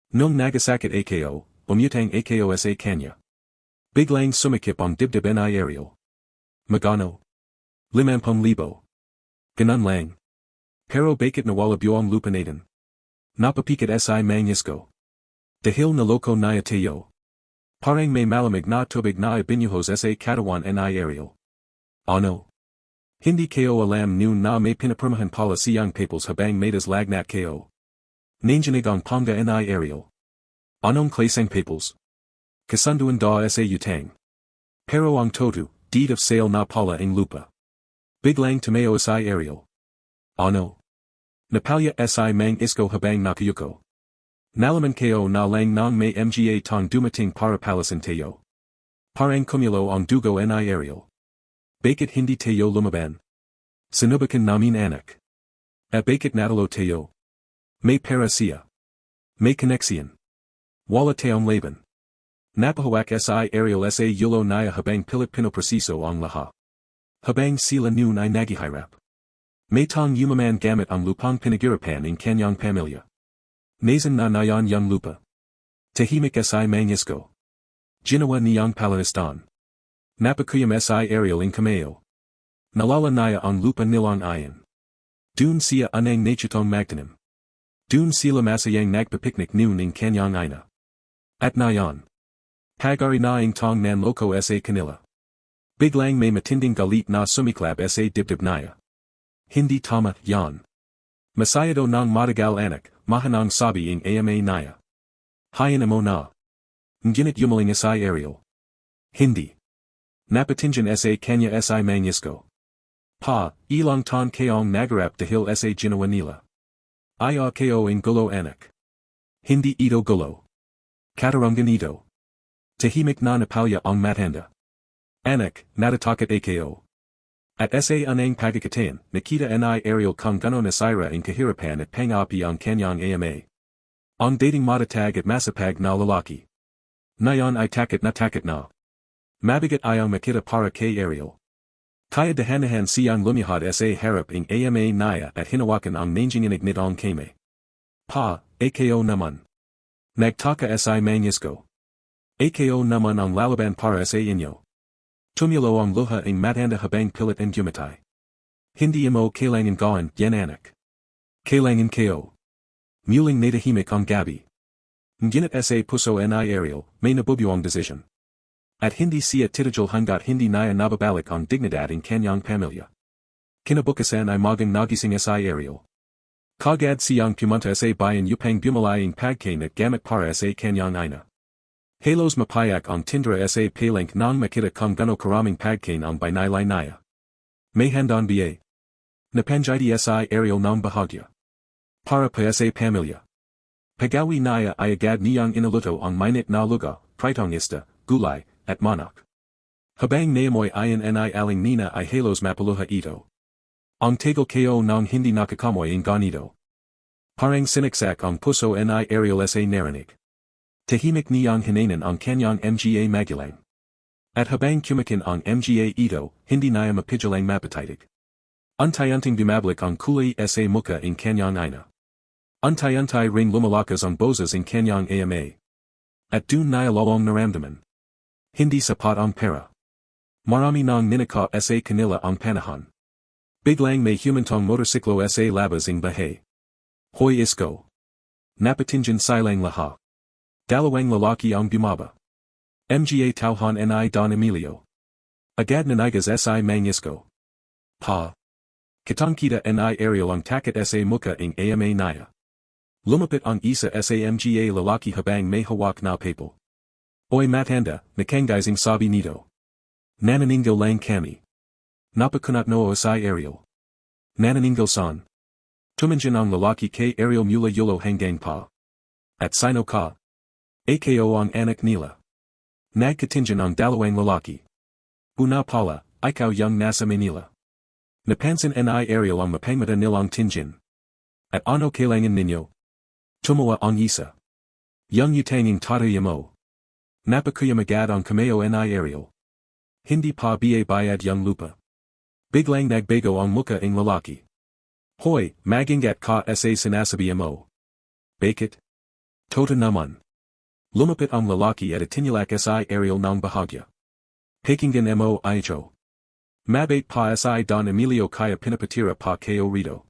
Nung nagasakit ako, umutang ako sa kanya. Biglang sumikip ang dibdib ni Ariel. Magano? 50,000. Ganun lang. Pero bakit nawala buong lupa natin? Napapikit si mang isko. Dahil naloko niya tayo. Parang may malamig na tubig na ibinuhos sa katawan ni Ariel. Ano? Hindi kayo alam noon na may pinapirmahan pala siyang papers habang maidas lagnat kayo. Nanginig ang pangga ni Ariel. Anong klaseng papers? Kasunduan da sa utang. Pero ang toto, deed of sale na pala ang lupa. Biglang tumayo si Ariel. Ano? Napalya si mang isko habang nakayuko. Nalaman kayo na lang nang may mga tong dumating para palasin tayo. Parang kumulo ang dugo ni Ariel. Bakit hindi tayo lumaban? Sinubukan namin anak. At bakit natalo tayo? May pera siya. May koneksyon. Wala tayong laban. Napahawak si Ariel sa yulo niya habang pilit pinopresiso ang laha. Habang sila noon ay naghihirap. May tong yumaman gamit ang lupang pinagirapan ng kanyang pamilya. Nazan na nayon yung lupa. Tahimik si mangisco. Ginawa niyang palanistan. Napakuyam si Ariel in Cameo. Nalala naya ang lupa nilang ayan. Dun siya anang nachitong magtanim. Dun sila masayang nagpapiknik noon in Kanyang ina. At nayon. Pagari na ing tong nan loko sa kanila. Biglang may matinding galit na sumiklab sa dibdib naya. Hindi tama yan. Masayado ng matagal anak, mahanang sabi ing ama naya. Hayan mo na. Ngunit yumaling si Ariel. Hindi. Napatinjan sa kanya si mangisco. Pa, ilang ton kayong nagarap dahil sa ginawa nila. Iya ko ing gulo anak. Hindi ito gulo. Katarungan ito. Tahimik na napalya ang matanda. Anak, natatakot ako. At sa anang pagkakatayan, nakita ni Ariel kung gano'n nasira in kahirapan at pang-api ang kanyang ama. Ang dating matatag at masapag na lalaki. Ngayon ay takot na. Mabigat ayang makita para kay Ariel. Kaya dahanahan siyang lumihad sa harap ing ama naya at hinawakan ang nanjing inignit ang kame. Pa, ako naman. Nagtaka sa mangisco. Ako naman ang lalaban para sa inyo. Tumulo ang luha ing matanda habang pilit and gumatay. Hindi mo kailangan gawin yan anak. Kailangan ko. Muling natahimik ang gabi. Ngunit sa puso ni Ariel, may nabubuang decision. At hindi siya titagil hanggat hindi naya nababalik ang dignidad in kanyang pamilya. Kinabukasan ay magang nagising sa Ariel. Kagad siyang pumunta sa bayan upang bumili ang pagkain at gamit para sa kanyang ina. Halos mapayak ang tindra sa palank nang makita kung gano karaming pagkain ang binilay naya. May handang ba? Napanjiti si Ariel ng bahagya. Para pa sa pamilya. Pag-uwi naya ay agad niyang inaluto ang mainit na luga, pritong ista, gulay, at manok. Habang naamoy ayan ni aling nina ay halos mapaluha ito. Ang tagal ko ng hindi nakakamoy ang ganito. Parang sinaksak ang puso ni Ariel sa narinig. Tahimik niyang hinanan ang kanyang mga magulang. At habang kumakin ang mga ito, hindi naya mapigilang mapatitig. Antay-anting bumabalik ang kulay sa muka in kanyang ina. Antay-antay ring lumalakas ang boses in kanyang ama. At dun naya lalong naramdaman. Hindi sapat ang pera. Marami nang ninaka sa kanila ang panahon. Biglang may humantong motorsiklo sa labas ing bahay. Hoy isko. Napatinjan silang laha. Dalawang lalaki ang bumaba. Mga tauhan ni Don Emilio. Agad nanigas si mangisco. Pa. Kitangkita ni Ariel ang takot sa muka ing ama naya. Lumapit ang isa sa mga lalaki habang may hawak na papel. Oy matanda, nakangizing sabi nito. Nananingal lang kami. Napakunat noo si Ariel. Nananingal san. Tumanjan ang lalaki kay Ariel mula yulo hanggang pa. At sino ka? Ako ang anak nila. Nagkatinjan ang dalawang lalaki. Una pala, ikaw yung nasa Manila. Napansin ni Ariel ang mapangmata nilang tinjan. At ano kailangan ninyo? Tumawa ang isa. Yung utanging tataya mo. Napakuyam agad ang kameo ni Ariel. Hindi pa bayad yung lupa. Biglang nagbago ang muka ing lalaki. Hoy, magingat ka sa sinasabi mo. Bakit? Tota naman. Lumapit ang lalaki at itinilak si Ariel ng bahagya. Pakinggan mo ito. Mabait pa si Don Emilio kaya pinapatira pa kayo rito.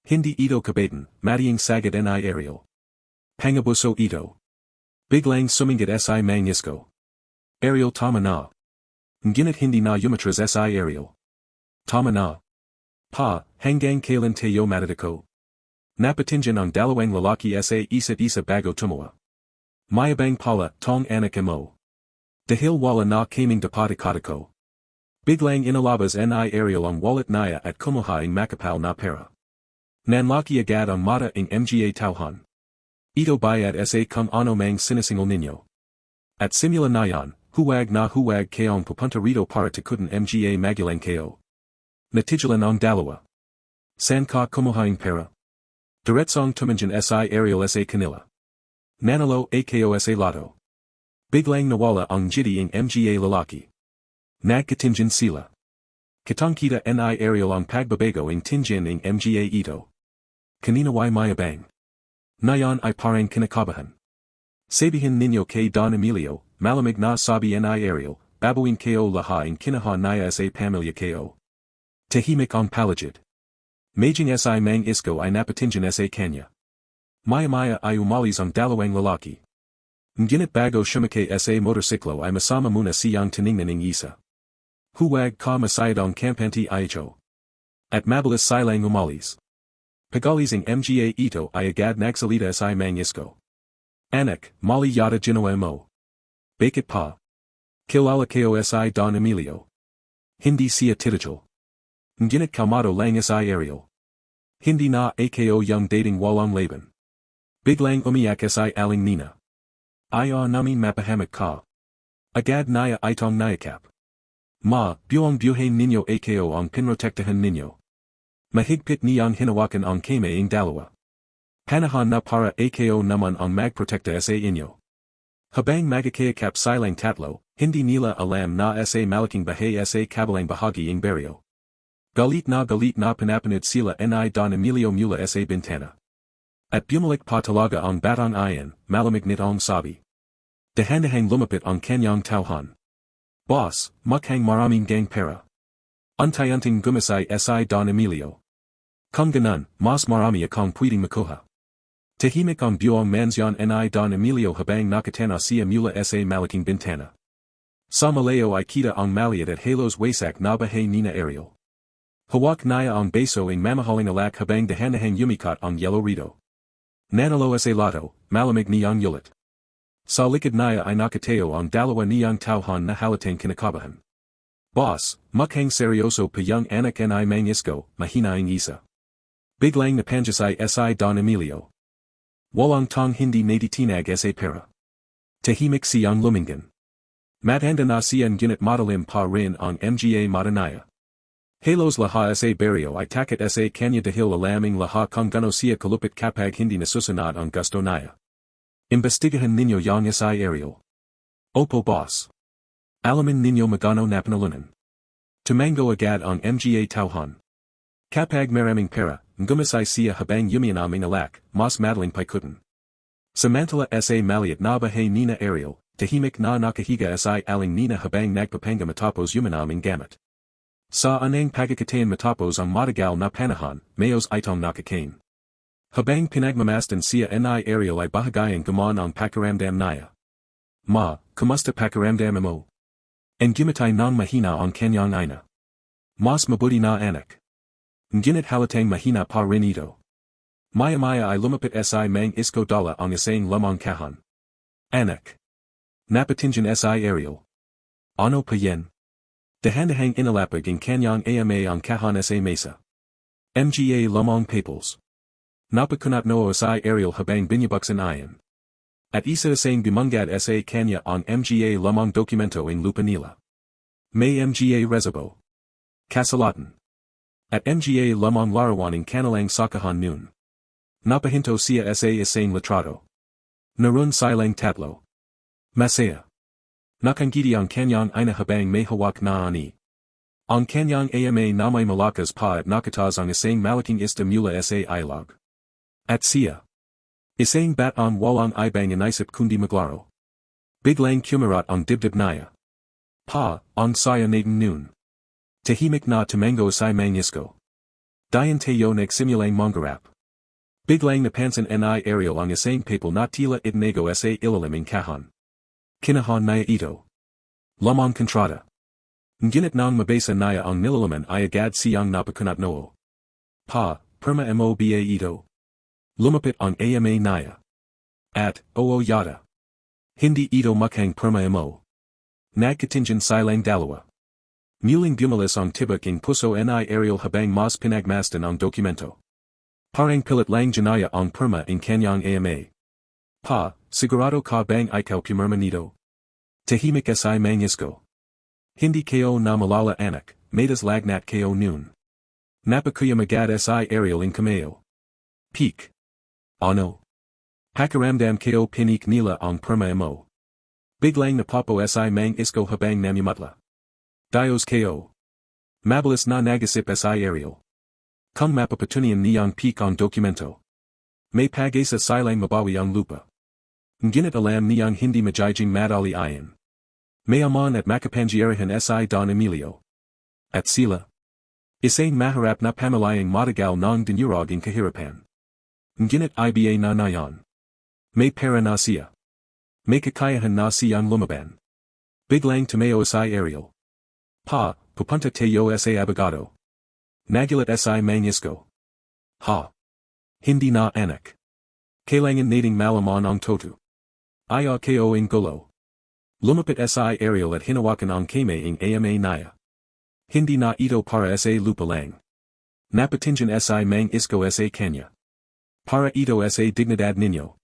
Hindi ito kabaitan, matiyang sagad ni Ariel. Pangabuso ito. Biglang sumingat si mangisco. Ariel tama na. Ngunit hindi na umatras si Ariel. Tama na. Pa, hanggang kailan tayo matadako. Napatinjan ang dalawang lalaki sa isa't isa bago tumawa. Mayabang pala, tong anak mo. Dahil wala na kaming dapatikata ko. Biglang inalabas ni Ariel ang wallet naya at kumuha ing makapal na pera. Nanlaki agad ang mata ing mga tauhan. Ito bayad sa kung ano mang sinisingol ninyo. At simula na yan, huwag kayong pupunta rito para takutin mga magulang kayo. Natigilan ang dalawa. San ka kumuha ing pera? Diretsong tumanjan si Ariel sa kanila. Nanalo ako sa Lotto. Biglang nawala ang jiti ing mga lalaki. Nagkatinjan sila. Kitangkita ni Ariel ang pagbabago ing tinjan ing mga ito. Kanina mayabang. Ngayon ay parang kinakabahan. Sabihin ninyo kay Don Emilio, malamig na sabi ni Ariel, babuin ko lahaing kinaha niya sa pamilya ko. Tahimik ang paligid. Maging si mang isko ay napatingin sa kanya. Maya-maya ay umalis ang dalawang lalaki. Ngunit bago shumakay sa motorsiklo ay masama muna siyang tiningnan ng isa. Huwag ka masayad ang kampante ito. At mabilis silang umalis. Pagalis ang mga ito ay agad nagsalita sa mang isko. Anak, mali yata ginawa mo. Bakit pa? Kilala ko si Don Emilio. Hindi siya titigil. Ngunit kalmado lang si Ariel. Hindi na ako yung dating walang laban. Biglang umiyak si aling nina. Ayaw namin mapahamak ka. Agad niya itong nayakap. Ma, buong buhay ninyo ako ang pinrotektahan ninyo. Mahigpit niyang hinawakan ang kamaing dalawa. Panahon na para ako naman ang magprotekta sa inyo. Habang magkakayakap silang tatlo, hindi nila alam na sa malaking bahay sa kabilang bahagi ng baryo. Galit na pinapanood sila ni Don Emilio mula sa bintana. At bumalik pa talaga ang batang iyan, malamig nitong sabi. Dahan-dahang lumapit ang kanyang tauhan. Boss, mukhang maraming gang pera. Unti-unting gumasay si Don Emilio. Kung ganon, mas marami akong pwedeng makuha. Tahimik ang buong mansyon ni Don Emilio habang nakatanaw siya mula sa malaking bintana. Sa malayo ay kita ang maliit at halos wasak na bahay nina Ariel. Hawak niya ang beso ng mamahaling alak habang dahan-dahang yumikat ang yellow rito. Nanalo sa Lotto, malamig niyang yulit. Sa likod niya ay nakatayo ang dalawa niyang tauhan na halatang kinakabahan. Boss, mukhang seryoso pa yung anak ni mang isko, mahina ang isa. Biglang napanjasay si Don Emilio. Walang tong hindi natitinag sa pera. Tahimik siyang lumingan. Matanda na siyan ginit madalim pa rin ang mga mata niya. Halos laha sa baryo ay takot sa kanya dahil alaming laha kung gano siya kalupit kapag hindi nasusunod ang gusto niya. Imbestigahan ninyo yung si Ariel. Opo boss. Alamin ninyo magano napanalunan. Tumango agad ang mga tauhan. Kapag maraming pera, gumasay siya habang yumianaming alak, mas madaling paikutin. Samantala sa maliit na bahay nina Ariel, tahimik na nakahiga sa aling nina habang nagpapanga matapos yumanaming gamit. Sa anang pagkakataon matapos ang matagal na panahon, mayos itong nakakain. Habang pinagmamasdan siya ni Ariel ay bahagayang gumon ang pakiramdam niya. Ma, kumusta pakiramdam mo? Ang gimatay ng mahina ang kanyang ina. Mas mabuti na anak. Ngunit halatang mahina pa rin ito. Maya-maya ay lumapit si mang isko dala ang isang lamang kahon. Anak. Napatingin si Ariel. Ano pa yan? Dahan-dahang inalapag ang kanyang ama ang kahon sa mesa. Mga lamang papers. Napakunat noo si Ariel habang binyabuksan iyan. At isa isang bumungad sa kanya ang mga lamang dokumento ng lupa nila. May mga resibo. Kasalatan. At mga lamang larawan ng kanilang sakahan noon. Napahinto siya sa isang litrato. Narun silang tatlo. Masaya. Nakangiti ang kanyang ina habang may hawak na ani. Ang kanyang ama na may malakas pa at nakataz ang isang malaking ista mula sa ilog. At siya. Isang batang walang ibang inisip kundi maglaro. Biglang kumarat ang dibdib niya. Pa, ang saya natin noon. Tahimik na tumango si mang isko. Dayan tayo nagsimulang mangarap. Biglang napansin ni Ariel ang isang papel na tila itinago sa ilalim ng kahon. Kinahon niya ito. Lamang kontrata. Ngunit nang mabasa niya ang nilalaman ay agad siyang napakunat noo. Pa, perma mo ba ito? Lumapit ang ama niya. At, oo yata. Hindi ito mukhang perma mo. Nagkatingin silang dalawa. Muling bumalis ang tibak ng Puso ni Ariel habang mas pinagmasdan ang dokumento. Parang pilit lang janaya ang perma ng kanyang ama. Pa, sigurado ka bang ikaw pumirma nito? Tahimik si mang isko. Hindi ko na malala anak, matas lagnat ko noon. Napakuya magad si Ariel in kameo. Peak. Ano? Pakiramdam ko pinik nila ang perma mo. Biglang napapo si mang isko habang namumutla. Dios ko. Mabilis na nagasip si Ariel. Kung mapapatunian niyang peak ang dokumento. May pag-asa silang mabawi ang lupa. Ngunit alam niyang hindi magiging madali ayon. May amon at makapangyarihan si Don Emilio. At sila. Isang mahirap na pamilyang matagal ng dinurog ang kahirapan. Ngunit iba na nayon. May pera na siya. May kakayahan na siyang lumaban. Biglang tumayo si Ariel. Pupunta tayo sa abogado. Nagulat si Mangisco. Hindi na anak. Kailangan nating malaman ang toto. Ayaw ko ang gulo. Lumapit si Ariel at hinawakan ang kamay ang ama niya. Hindi na ito para sa lupa lang. Napatingin si Mangisco sa kanya. Para ito sa dignidad ninyo.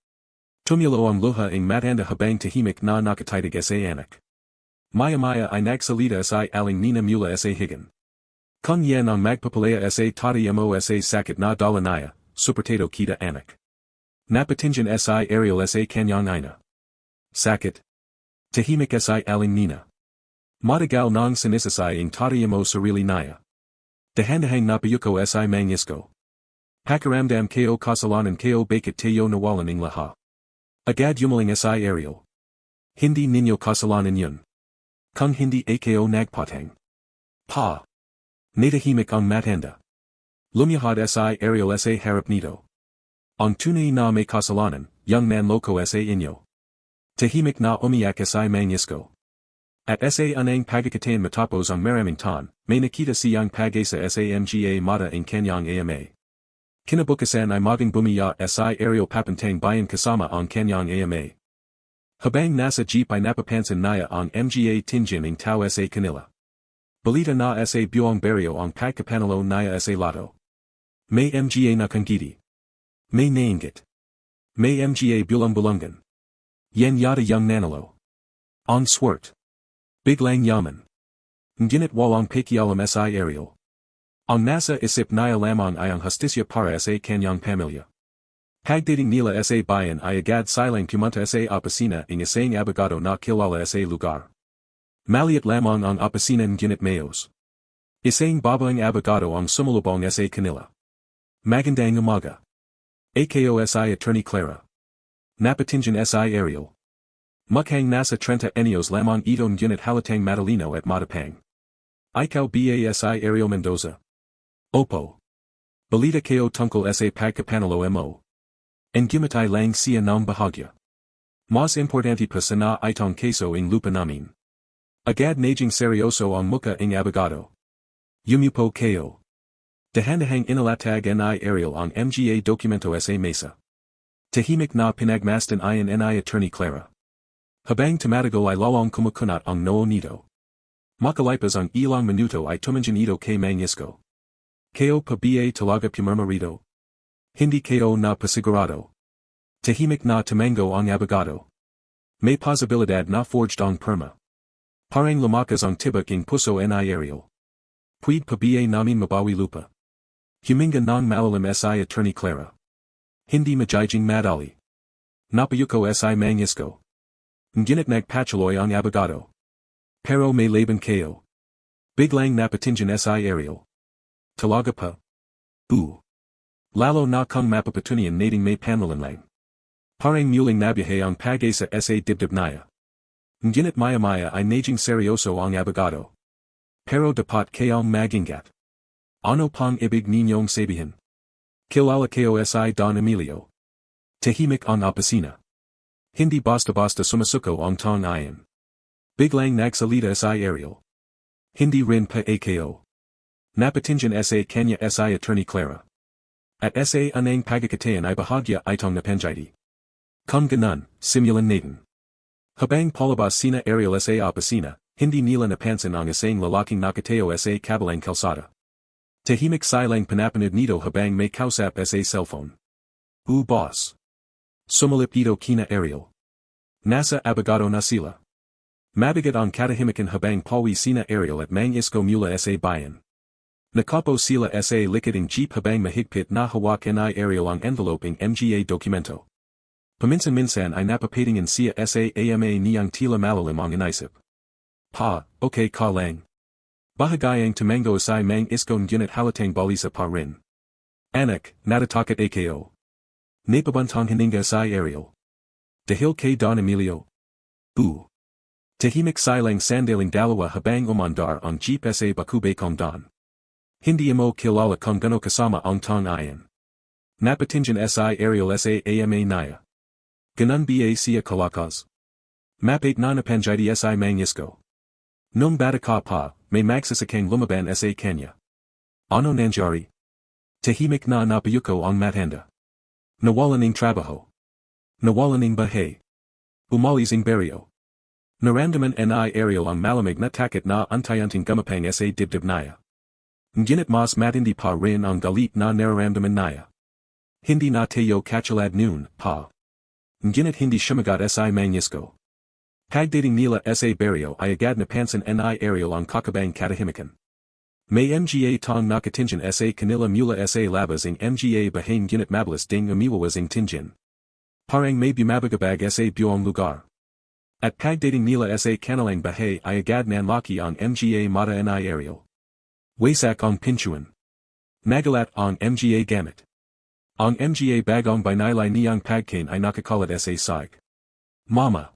Tumulo ang luha ang matanda habang tahimik na nakatitig sa anak. Maya-maya ay nagsalita si aling nina mula sa higan. Kung yan ang magpapalaya sa tatayamo sa sakit na dala niya, supertato kita anak. Napatingin si Ariel sa kanyang ina. Sakit. Tahimik si aling nina. Matagal nang sinisasay ang tatayamo sarili niya. Dahan-dahang napayuko si Mangisco. Pakiramdam ko kasalanan ko bakit tayo nawalan ng laha. Agad yumaling si Ariel. Hindi ninyo kasalanan yun. Kung hindi ako nagpatang. Natahimik ang matanda. Lumiyahad si Ariel sa harap nito. Ang tunay na may kasalanan, young man loko sa inyo. Tahimik na umiyak si Mangisco. At sa anang pagkakataon matapos ang maraming tan, may nakita siyang pag-asa sa mga mata ang kanyang ama. Kinabukasan ay maging bumiya si Ariel papantang bayan kasama ang kanyang ama. Habang nasa jeep ay napapansin niya ang mga tingin ng tao sa kanila. Balita na sa buong baryo ang pagkapanalo niya sa Lotto. May mga na kangiti. May nainggit. May mga bulong-bulungan. Yan yada yung Nanalo. Ang swert. Biglang yaman. Ngunit walang pakialam si Ariel. Ang nasa isip niya lamang ay ang hustisya para sa kanyang pamilya. Pagdating nila sa bayan ay agad silang pumunta sa opisina ng isang abogado na kilala sa lugar. Maliit lamang ang opisina ngunit mayos. Isang babaeng abogado ang sumulubong sa kanila. Magandang umaga. Ako si Attorney Clara. Napatingin si Ariel. Mukhang nasa 30 anyos lamang ito ngunit halatang matalino at matapang. Ikaw ba si Ariel Mendoza? Opo. Balita ko tungkol sa pagkapanalo mo. En gumatay lang siya ng bahagya. Mas importante pa sana itong keso ng lupa namin. Agad naging seryoso ang muka ng abogado. Yumupo ko. Dahan-dahang inalatag ni Ariel ang mga dokumento sa mesa. Tahimik na pinagmasdan ayon ni Attorney Clara. Habang tumatagal ay lalong kumukunat ang noo nito. Makalipas ang ilang minuto ay tumingin ito kay Mangisco. Ko pa ba talaga pumirma rito? Hindi ko na pasigurado. Tahimik na tumango ang abogado. May posibilidad na forged ang perma. Parang lumakas ang tibak ng puso ni Ariel. Puwede pa ba namin mabawi lupa? Huminga ng malalim si Attorney Clara. Hindi magiging madali. Napayuko si Mangisco. Ngunit nagpatuloy ang abogado. Pero may laban ko. Biglang napatingin si Ariel. Talaga pa? Lalo na kung mapapatunayan nating may panlalan lang. Parang muling nabiyahe ang pag-asa sa dibdib niya. Ngunit maya-maya ay naging seryoso ang abogado. Pero dapat kayong magingat. Ano pang ibig ninyong sabihin? Kilala ko si Don Emilio. Tahimik ang opisina. Hindi basta-basta sumasuko ang tong ayon. Biglang nagsalita si Ariel. Hindi rin pa ako. Napatingin sa kanya si Attorney Clara. At sa anang pagkakataon ay bahagya itong napanjiti. Kung ganon, simulan natin. Habang palabas sina Ariel sa opisina, hindi nila napansin ang isang lalaking nakatayo sa kabilang kalsada. Tahimik silang pinapanood nito habang may kausap sa cellphone. Boss. Sumalip ito kina Ariel. Nasa abogado na sila. Mabigat ang katahimikan habang pawi sina Ariel at Mangisco mula sa bayan. Nakapo sila sa likod ng jeep habang mahigpit na hawak ni Ariel ang envelope ng mga dokumento. Paminsan-minsan ay napapatingin siya sa ama niyang tila malalim ang inaisip. Okay ka lang. Bahagayang tumango si Mangisco ngunit halatang balisa pa rin. Anak, natatakot ako. Napabuntong hininga si Ariel. Dahil kay Don Emilio. Tahimik silang sandaling dalawa habang umandar ang jeep sa bakube kong Don. Hindi mo kilala kung gano kasama ang tong iyan. Napatingan si Ariel sa ama naya. Ganun ba siya kalakas? Mapate na napanjidi si mangisko. Nung bata ka pa, may magsasakang lumaban sa kanya. Ano nangyari? Tahimik na napayuko ang matanda. Nawalan ng trabaho. Nawalan ng bahay. Umalis ang baryo. Naramdaman ni Ariel ang malamig na takot na untayanting gumapang sa dibdib naya. Ngunit mas matindi pa rin ang galit na nararamdaman naya. Hindi na tayo katulad noon, pa. Ngunit hindi sumagot sa mangisko. Pagdating nila sa baryo ay agad napansin ni Ariel ang kakabang katahimikan. May mga tong nakatinjan sa kanila mula sa labas ang mga bahain ngunit mabilis ding umiwawas ang tinjan. Parang may bumabagabag sa buong lugar. At pagdating nila sa kanilang bahay ay agad nanlaki ang mga mata ni Ariel. Wasak ang pintuan. Nagalat ang mga gamit. Ang mga bagong binilay niyang pagkain ay nakakalat sa sag. Mama.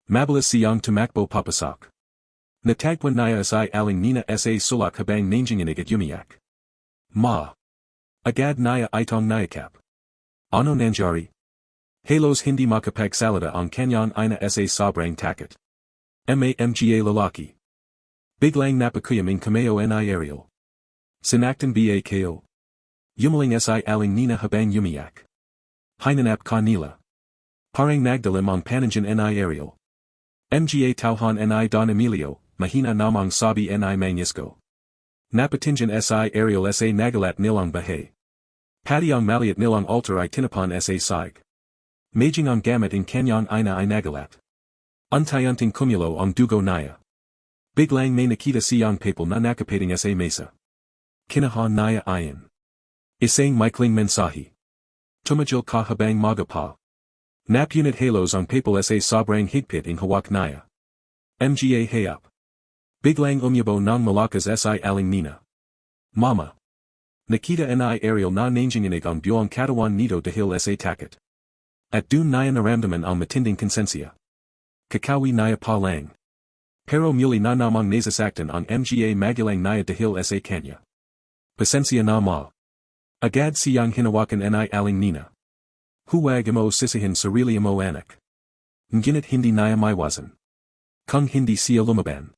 Mabilis siyang tumakbo papasok. Natagpuan niya sa aling nina sa sulak habang nanginginig at umiyak. Ma. Agad niya itong nayakap. Ano nangyari? Halos hindi makapagsalita ang kanyang ina sa sobrang takot. Mga lalaki. Biglang napakuyam ang kamao ni Ariel. Sinaktan ba kayo? Yumaling sa aling nina habang umiyak. Hinanap ka nila. Parang nagdalim ang pananjan ni Ariel. Mga tauhan ni Don Emilio, mahina namang sabi ni mangisko. Napatinjan sa Ariel sa nagalat nilang bahay. Pati ang maliat nilang altar ay tinapan sa sag. Maging ang gamit ang kanyang ina ay nagalat. Untayanting kumulo ang dugo niya. Biglang may nakita siyang papel na nakapating sa mesa. Kinahan niya ayon. Isang maikling mensahe. Tumajil ka habang magapa. Napunit halos ang papel sa sobrang higpit ang hawak niya. Mga hayop. Biglang umyabo ng malakas sa aling nina. Mama. Nakita ni Ariel na nanginginig ang buong katawan nito dahil sa takot. At dun niya naramdaman ang matinding konsensya. Kakawi niya pa lang. Pero muli na namang nasasaktan ang mga magulang niya dahil sa kanya. Pasensya na ma. Agad siyang hinawakan ni aling nina. Huwag mo sisihin sarili mo anak. Ngunit hindi niya maiwasan. Kung hindi siya lumaban.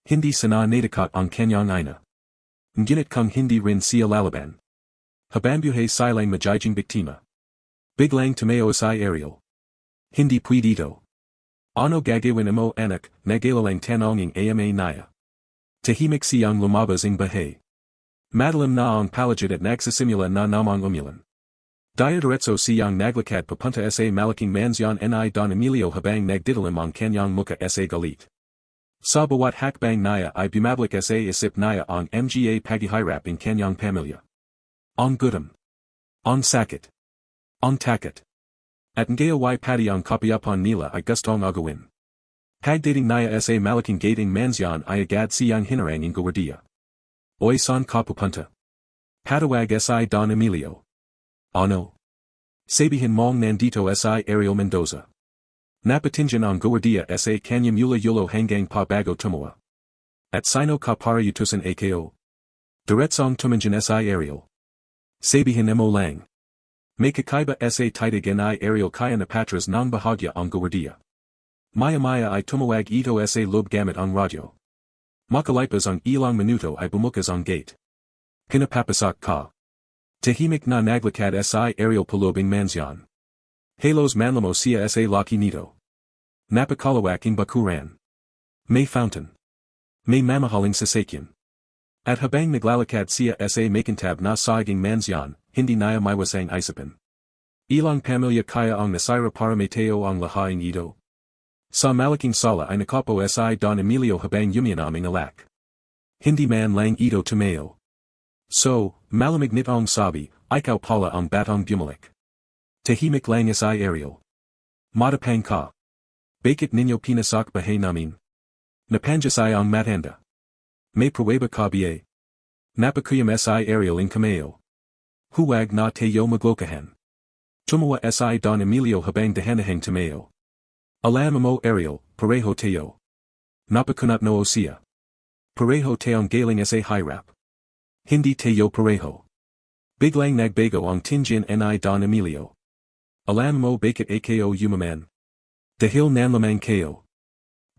Hindi sana natakot ang kanyang ina. Ngunit kung hindi rin siya lalaban. Habang buhay silang magiging biktima. Biglang tumayo si Ariel. Hindi pwedito. Ano gagawin mo anak, nagalalang tanong ang ama niya. Tahimik siyang lumabas ang bahay. Madalim na ang palagid at nagsisimula na namang umulan. Diadiretso siyang naglakad papunta sa malaking mansyon ni Don Emilio habang nagdidilim ang kanyang muka sa galit. Sa bawat hakbang niya ay bumabalik sa isip niya ang mga paghihirap ang kanyang pamilya. Ang gutom. Ang sakit. Ang takot. At ngayaway pati ang kapayapan nila ay gustong agawin. Pagdating niya sa malaking gating mansyon ay agad siyang hinarang ang gwardiya. Oy san ka pupunta? Patawag si Don Emilio. Ano? Sabihin mong nandito si Ariel Mendoza. Napatinjan ang gwardiya sa kanya mula yulo hanggang pa bago tumawa. At sino ka para yutusan ako? Diretsong tumanjan si Ariel. Sabihin mo lang. May kakaiba sa titig ni Ariel kaya na patras ng bahagya ang gwardiya. Maya-maya ay tumawag ito sa loob gamit ang radyo. Makalipas ang ilang minuto ay bumukas ang gate. Pinapapasok ka. Tahimik na naglakad si Ariel palubing mansyon. Halos manlamo siya sa laki nito. Napakalawak ang bakuran. May fountain. May mamahaling sasakyan. At habang naglalakad siya sa makintab na saging mansyon, hindi niya maiwasang isipin. Ilang pamilya kaya ang nasira para mateo ang lahaing ito. Sa malaking sala ay nakapo si Don Emilio habang umiinom ang alak. Hindi man lang ito tumayo. So, malamig nitong sabi, ikaw pala ang batang bumalik. Tahimik lang si Ariel. Matapang ka. Bakit ninyo pinasak bahay namin? Napanjasay ang matanda. May pruweba ka ba? Napakuyam si Ariel in kameo. Huwag na tayo maglokahan. Tumawa si Don Emilio habang dahanahang tumayo. Alam mo Ariel, pareho tayo. Napakunat noo siya. Pareho tayong galing sa hirap. Hindi tayo pareho. Biglang nagbago ang tingin ni Don Emilio. Alam mo bakit ako umaman. Dahil nanlamang kayo.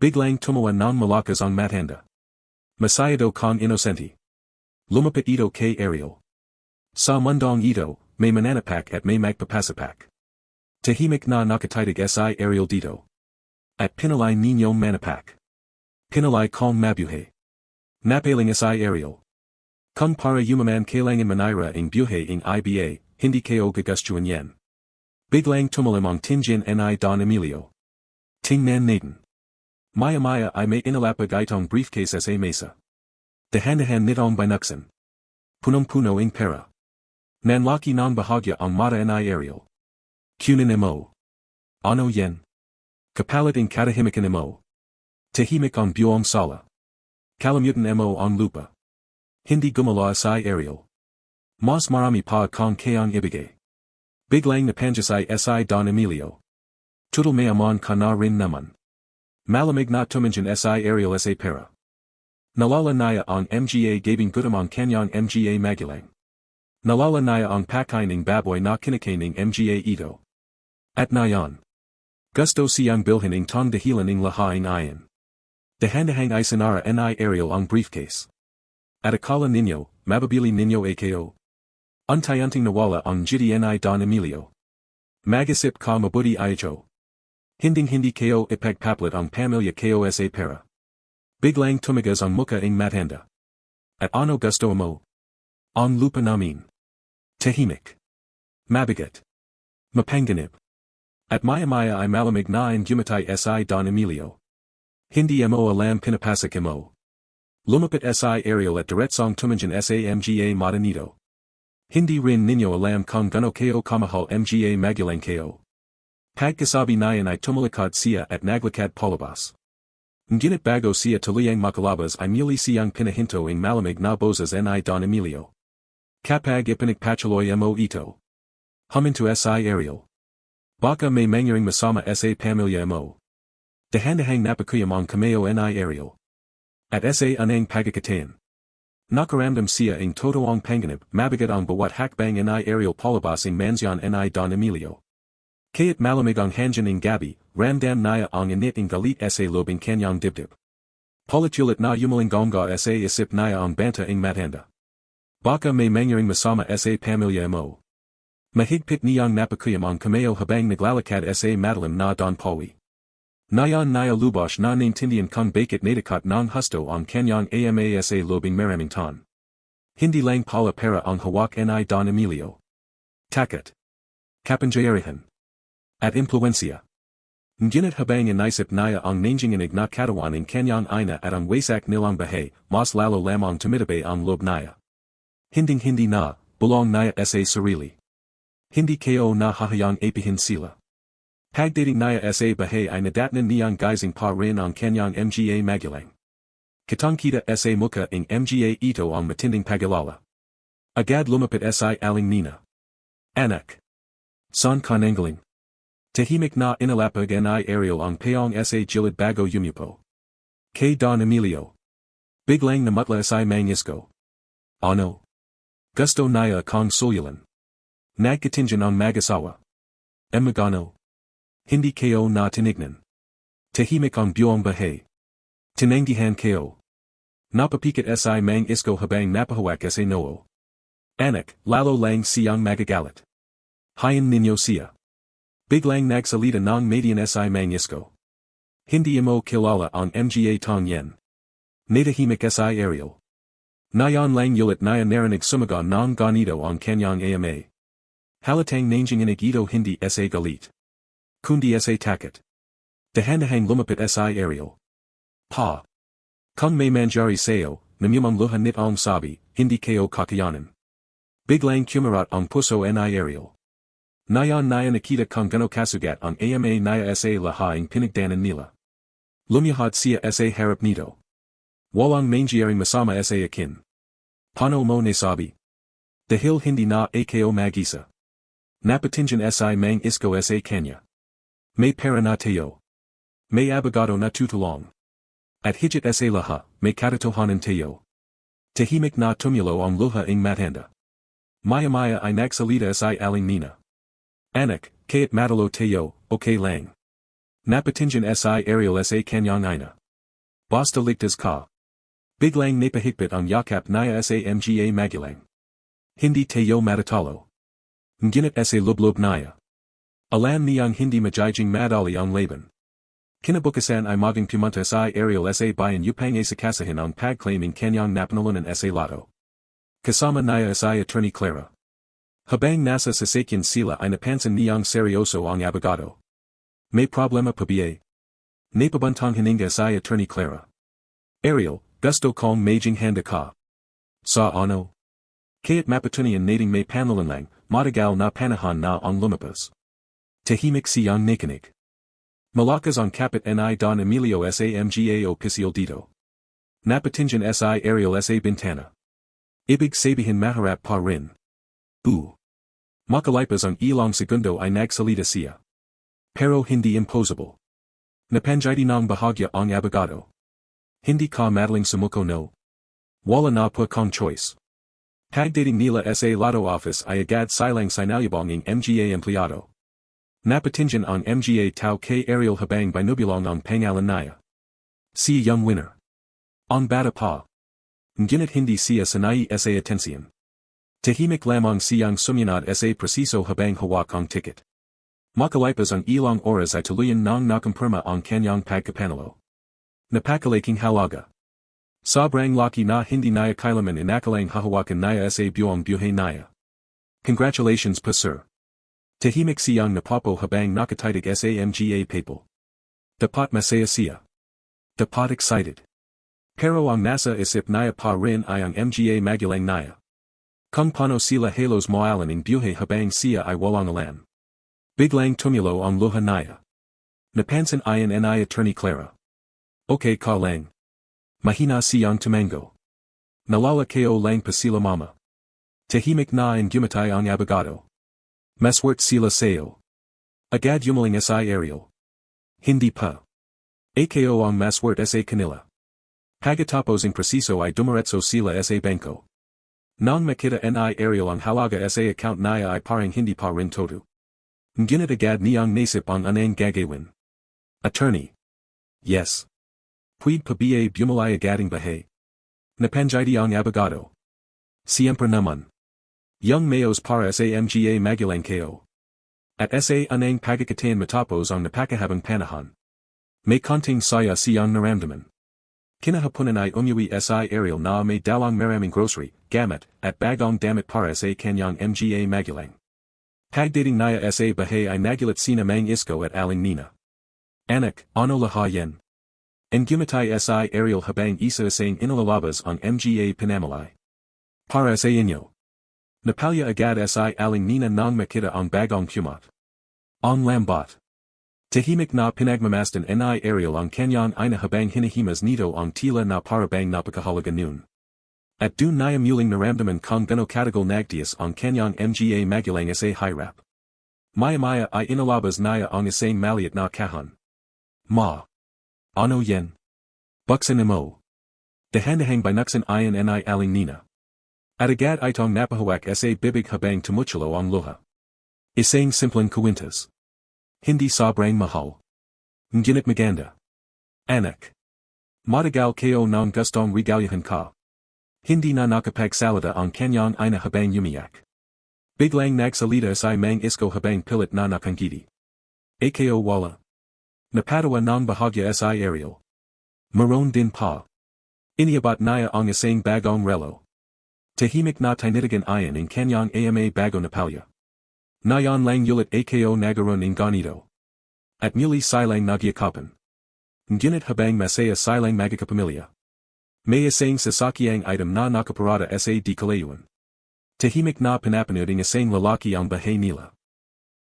Biglang tumawa ng malakas ang matanda. Masyado kang inosente. Lumapit ito kay Ariel. Sa mundong ito, may mananapak at may magpapasapak. Tahimik na nakatitig si Ariel dito. At pinalay ninyong manapak. Pinalay kong mabuhay. Napaling si Ariel. Kung para umaman kailangan manira ang buhay ng iba, hindi kayo gagustuhan yan. Biglang tumalim ang tingin ni Don Emilio. Tingnan natin. Maya-maya ay may inalapag itong briefcase sa mesa. Dahan-dahan nitong binuksan. Punong-puno ang pera. Nanlaki ng bahagya ang mata ni Ariel. Kunin mo. Ano yan? Kapalit ang katahimikan mo. Tahimik ang buong sala. Kalamutan mo ang lupa. Hindi gumalaw si Ariel. Mas marami pa kang kayang ibigay. Biglang napanjasay si Don Emilio. Tutul mayaman ka na rin naman. Malamig na tumanjan si Ariel sa pera. Nalala naya ang mga gabing gutam ang kanyang mga magulang. Nalala naya ang pakain ng baboy na kinakain ng mga ito. At nayon. Gusto siyang bilhin ng tong dahilan ng lahaing ayan. Dahan-dahang isinara ni Ariel ang briefcase. At akala ninyo, mababili ninyo ako. Untayanting nawala ang jiti ni Don Emilio. Magasip ka mabuti ayo. Hinding-hindi kayo ipagpaplit ang pamilya kayo sa pera. Biglang tumigas ang muka ng matanda. At ano gusto mo? Ang lupa namin. Tahimik. Mabigat. Mapanganib. At maya-maya ay malamig na ang gumatay si Don Emilio. Hindi mo alam pinapasak mo. Lumapit si Ariel at diretsong tumanjan sa mga mata nito. Hindi rin ninyo alam kung gano kayo kamahal mga magulang kayo. Pagkasabi niyan ay tumalikod siya at naglakad palabas. Ngunit bago siya tuluyang makalabas ay muli siyang pinahinto ang malamig na boses ni Don Emilio. Kapag ipinagpatuloy mo ito. Huminto si Ariel. Baka may mangyaring masama sa pamilya mo. Dahan-dahang napakuyam ang kameo ni Ariel. At sa anang pagkakatain. Nakaramdam siya ang totoong panganib, mabigat ang bawat hakbang ni Ariel palabas ang mansyon ni Don Emilio. Kaya't malamig ang hanjan ng gabi, ramdam niya ang init ng galit sa loob ng kanyang dibdib. Palitulit na yumalinggonga sa isip niya ang banta ng matanda. Baka may mangyaring masama sa pamilya mo. Mahigpit niyang napakuyam ang kameo habang naglalakad sa madalim na Don Pawi. Nayon niya lubosh na naintindihan kung bakit natakot ng husto ang kanyang ama sa lobing maraming ton. Hindi lang pala pera ang hawak ni Don Emilio. Takot. Kapangyarihan. At impluensya. Ngunit habang inisip niya ang nangyayari na katawan ng kanyang ina at ang wasak nilang bahay, mas lalo lamang tumitibay ang loob niya. Hinding-hindi na, bulong niya sa sarili. Hindi kayo na hahayang apihin sila. Pagdating niya sa bahay ay nadatnan niyang gising pa rin ang kanyang mga magulang. Kitang-kita sa muka ng mga ito ang matinding pag-alala. Agad lumapit si aling Nina. Anak. San ka nanggaling? Tahimik na inalapag ni Ariel ang payong sa gilid bago yumupo. Kay Don Emilio. Biglang namutla si mangisko. Ano? Gusto niya kong suyulan. Nagkatinjan ang mag-asawa. Emagano. Hindi kayo na tinignan. Tahimik ang buong bahay. Tinanggihan kayo. Napapikit si mangisko habang napahawak sa noo. Anak, lalo lang siyang magagalit. Hayan ninyo siya. Biglang nagsalita ng median si mangisko. Hindi mo kilala ang mga tong yan. Natahimik si Ariel. Nayon lang yulit niya narinig sumaga ng ganito ang kanyang ama. Halatang nangyayari ito hindi sa galit. Kundi sa takot. Dahan-dahang lumapit si Ariel. Pa. Kung may manjari sayo, namumang luha nit ang sabi, hindi kayo kakayanan. Biglang kumarat ang puso ni Ariel. Nayon niya nakita kung gano kasugat ang ama niya sa lahaing pinagdanan nila. Lumiyahad siya sa harap nito. Walang mangyaring masama sa akin. Paano mo nasabi? Dahil hindi na ako mag-isa. Napatinjan si mang isko sa kanya. May para na tayo. May abogado na tutulong. At higit sa laha, may katatohanan tayo. Tahimik na tumulo ang luha ing matanda. Maya-maya ay nagsalita si aling nina. Anak, kaya't matalo tayo, okay lang. Napatinjan si Ariel sa kanyang ina. Basta ligtas ka. Biglang napahigpit ang yakap niya sa mga magulang. Hindi tayo matatalo. Ngunit sa lublob niya. Alam niyang hindi majijing madali ang laban. Kinabukasan ay maging pumunta si Ariel sa bayan upang sa kasahin ang pagclaiming kanyang napanalunan sa Lotto. Kasama niya si Attorney Clara. Habang nasa sasakyan sila ay napansin niyang seryoso ang abogado. May problema pa ba? Napabantang hininga si Attorney Clara. Ariel, gusto kong maging handa ka. Sa ano? Kaya't mapatunayan nating may panalan lang, matagal na panahon na ang lumapas. Tahimik siyang nakinig. Malakas ang kapit ni Don Emilio sa mga opisyal dito. Napatinjan si Ariel sa bintana. Ibig sabihin maharap pa rin. Makalipas ang ilang segundo ay nagsalita siya. Pero hindi impossible. Napanjiti ng bahagya ang abogado. Hindi ka madaling sumuko no. Wala na pa kong choice. Pagdating nila sa Lotto office ay agad silang sinalubong ang mga empleyado. Napatinjan ang mga tao kay Ariel habang binubulong ang pangalan niya. Si young winner. Ang bata pa. Ngunit hindi siya sanay sa atensyon. Tahimik lamang siyang sumunod sa presiso habang hawak ang ticket. Makalipas ang ilang oras ay tuluyan nang nakumpirma ang kanyang pagkapanalo. Napakalaking halaga. Sobrang laki na hindi niya kailanman inakalang hahawakan niya sa buong buhay niya. Congratulations pa sir. Tahimik siyang napapo habang nakatitig sa mga people. Dapat masaya siya. Dapat excited. Pero ang nasa isip niya pa rin ay ang mga magulang niya. Kung paano sila halos moalan ng buhay habang siya ay walang alam. Biglang tumulo ang luha niya. Napansin ayon ni Attorney Clara. Okay ka lang. Mahina siyang tumango. Nalala kayo lang pa sila mama. Tahimik na ang gumatay ang abogado. Maswert sila sayo. Agad yumaling si Ariel. Hindi pa. Ako ang maswert sa kanila. Pagkatapos ang presiso ay dumiretso sila sa bangko. Nang makita ni Ariel ang halaga sa account niya ay parang hindi pa rin todo. Ngunit agad niyang nasip ang anang gagawin. Attorney. Yes. Puwede pa ba bumulay agading bahay? Napanjiti ang abogado. Siempre naman. Young mayos para sa mga magulang kayo. At sa anang pagkakataon matapos ang napakahabang panahon. May konting saya siyang naramdaman. Kinahaponan ay umuwi si Ariel na may dalang maraming grocery, gamit, at bagong damit para sa kanyang mga magulang. Pagdating niya sa bahay ay nagulat sina mang isko at aling nina. Anak, ano laha yan? Ang gumatay si Ariel habang isa sang inalalabas ang mga pinamalay. Para sa inyo. Napalya agad si aling nina nang makita ang bagong pumat. Ang lambat. Tahimik na pinagmamasdan ni Ariel ang kanyang ina habang hinahimas nito ang tila na parabang napakahalaga nun. At dun niya muling naramdaman kung gano katagal nagtiis ang kanyang mga magulang sa hirap. Maya-maya ay inalabas niya ang isang maliit na kahon. Ma. Ano yan? Buksan mo. Dahan-dahang binuksan ayon ni aling nina. At agad itong napahawak sa bibig habang tumutulo ang luha. Isang simpleng kwintas. Hindi sobrang mahal. Ngunit maganda. Anak. Matagal kayo nang gustong regalyahan ka. Hindi na nakapagsalita ang kanyang ina habang umiyak. Biglang nagsalita si mang isko habang pilit na nakangiti. Ako wala. Napatawa ng bahagya si Ariel. Maroon din pa. Iniabot niya ang isang bagong relo. Tahimik na tinitigan ayon ang kanyang ama bago napalya. Nayon lang ulit ako nagaroon ng ganito. At muli silang nagyakapan. Ngunit habang masaya silang magkakapamilya. May isang sasakyang item na nakaparada sa di kalayuan. Tahimik na pinapanood ng isang lalaki ang bahay nila.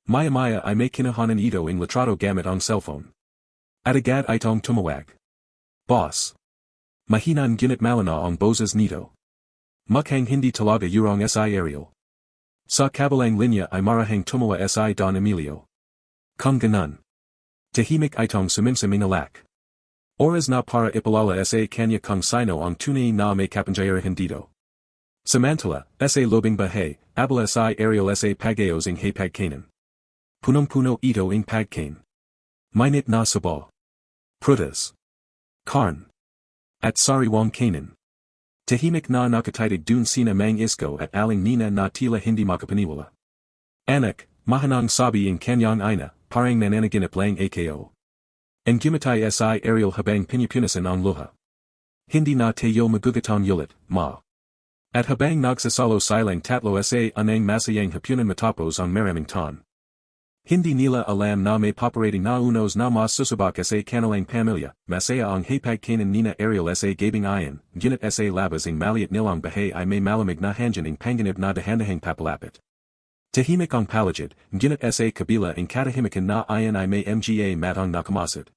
Maya-maya ay may kinahanan ito ang litrato gamit ang cellphone. At agad itong tumawag. Boss. Mahinan ngunit malana ang boses nito. Mukhang hindi talaga yurong si Ariel. Sa kabilang linya ay marahang tumawa si Don Emilio. Kung ganun. Tahimik itong suminsaming alak. Oras na para ipalala sa kanya kung sino ang tunay na may kapangyarihan dito. Samantala, sa lobing bahay, abala si Ariel sa pagayos ng hapagkanan. Punong-puno ito ng pagkain. Mainit na sabo. Prutas. Karn. At sariwang kanin. Tahimik na nakatitig dun sina mang isko at aling nina na tila hindi makapaniwala. Anak, mahanang sabi ng kanyang ina, parang nananaginip lang ako. And gumatay si Ariel habang pinupunasan ang luha. Hindi na tayo magugatang ulit, ma. At habang nagsasalo silang tatlo sa anang masayang hapunan matapos ang maraming taon. Hindi nila alam na may paparating na unos na mas susubak sa kanilang pamilya, masaya ang hapagkanan nina Ariel sa gabing ayan, ginit sa labas ang maliit nilang bahay ay may malamig na hanjan ng panganib na dahandahang papalapit. Tahimik ang palagid, ginit sa kabila ang katahimikan na ayan ay may mga matang nakamasid.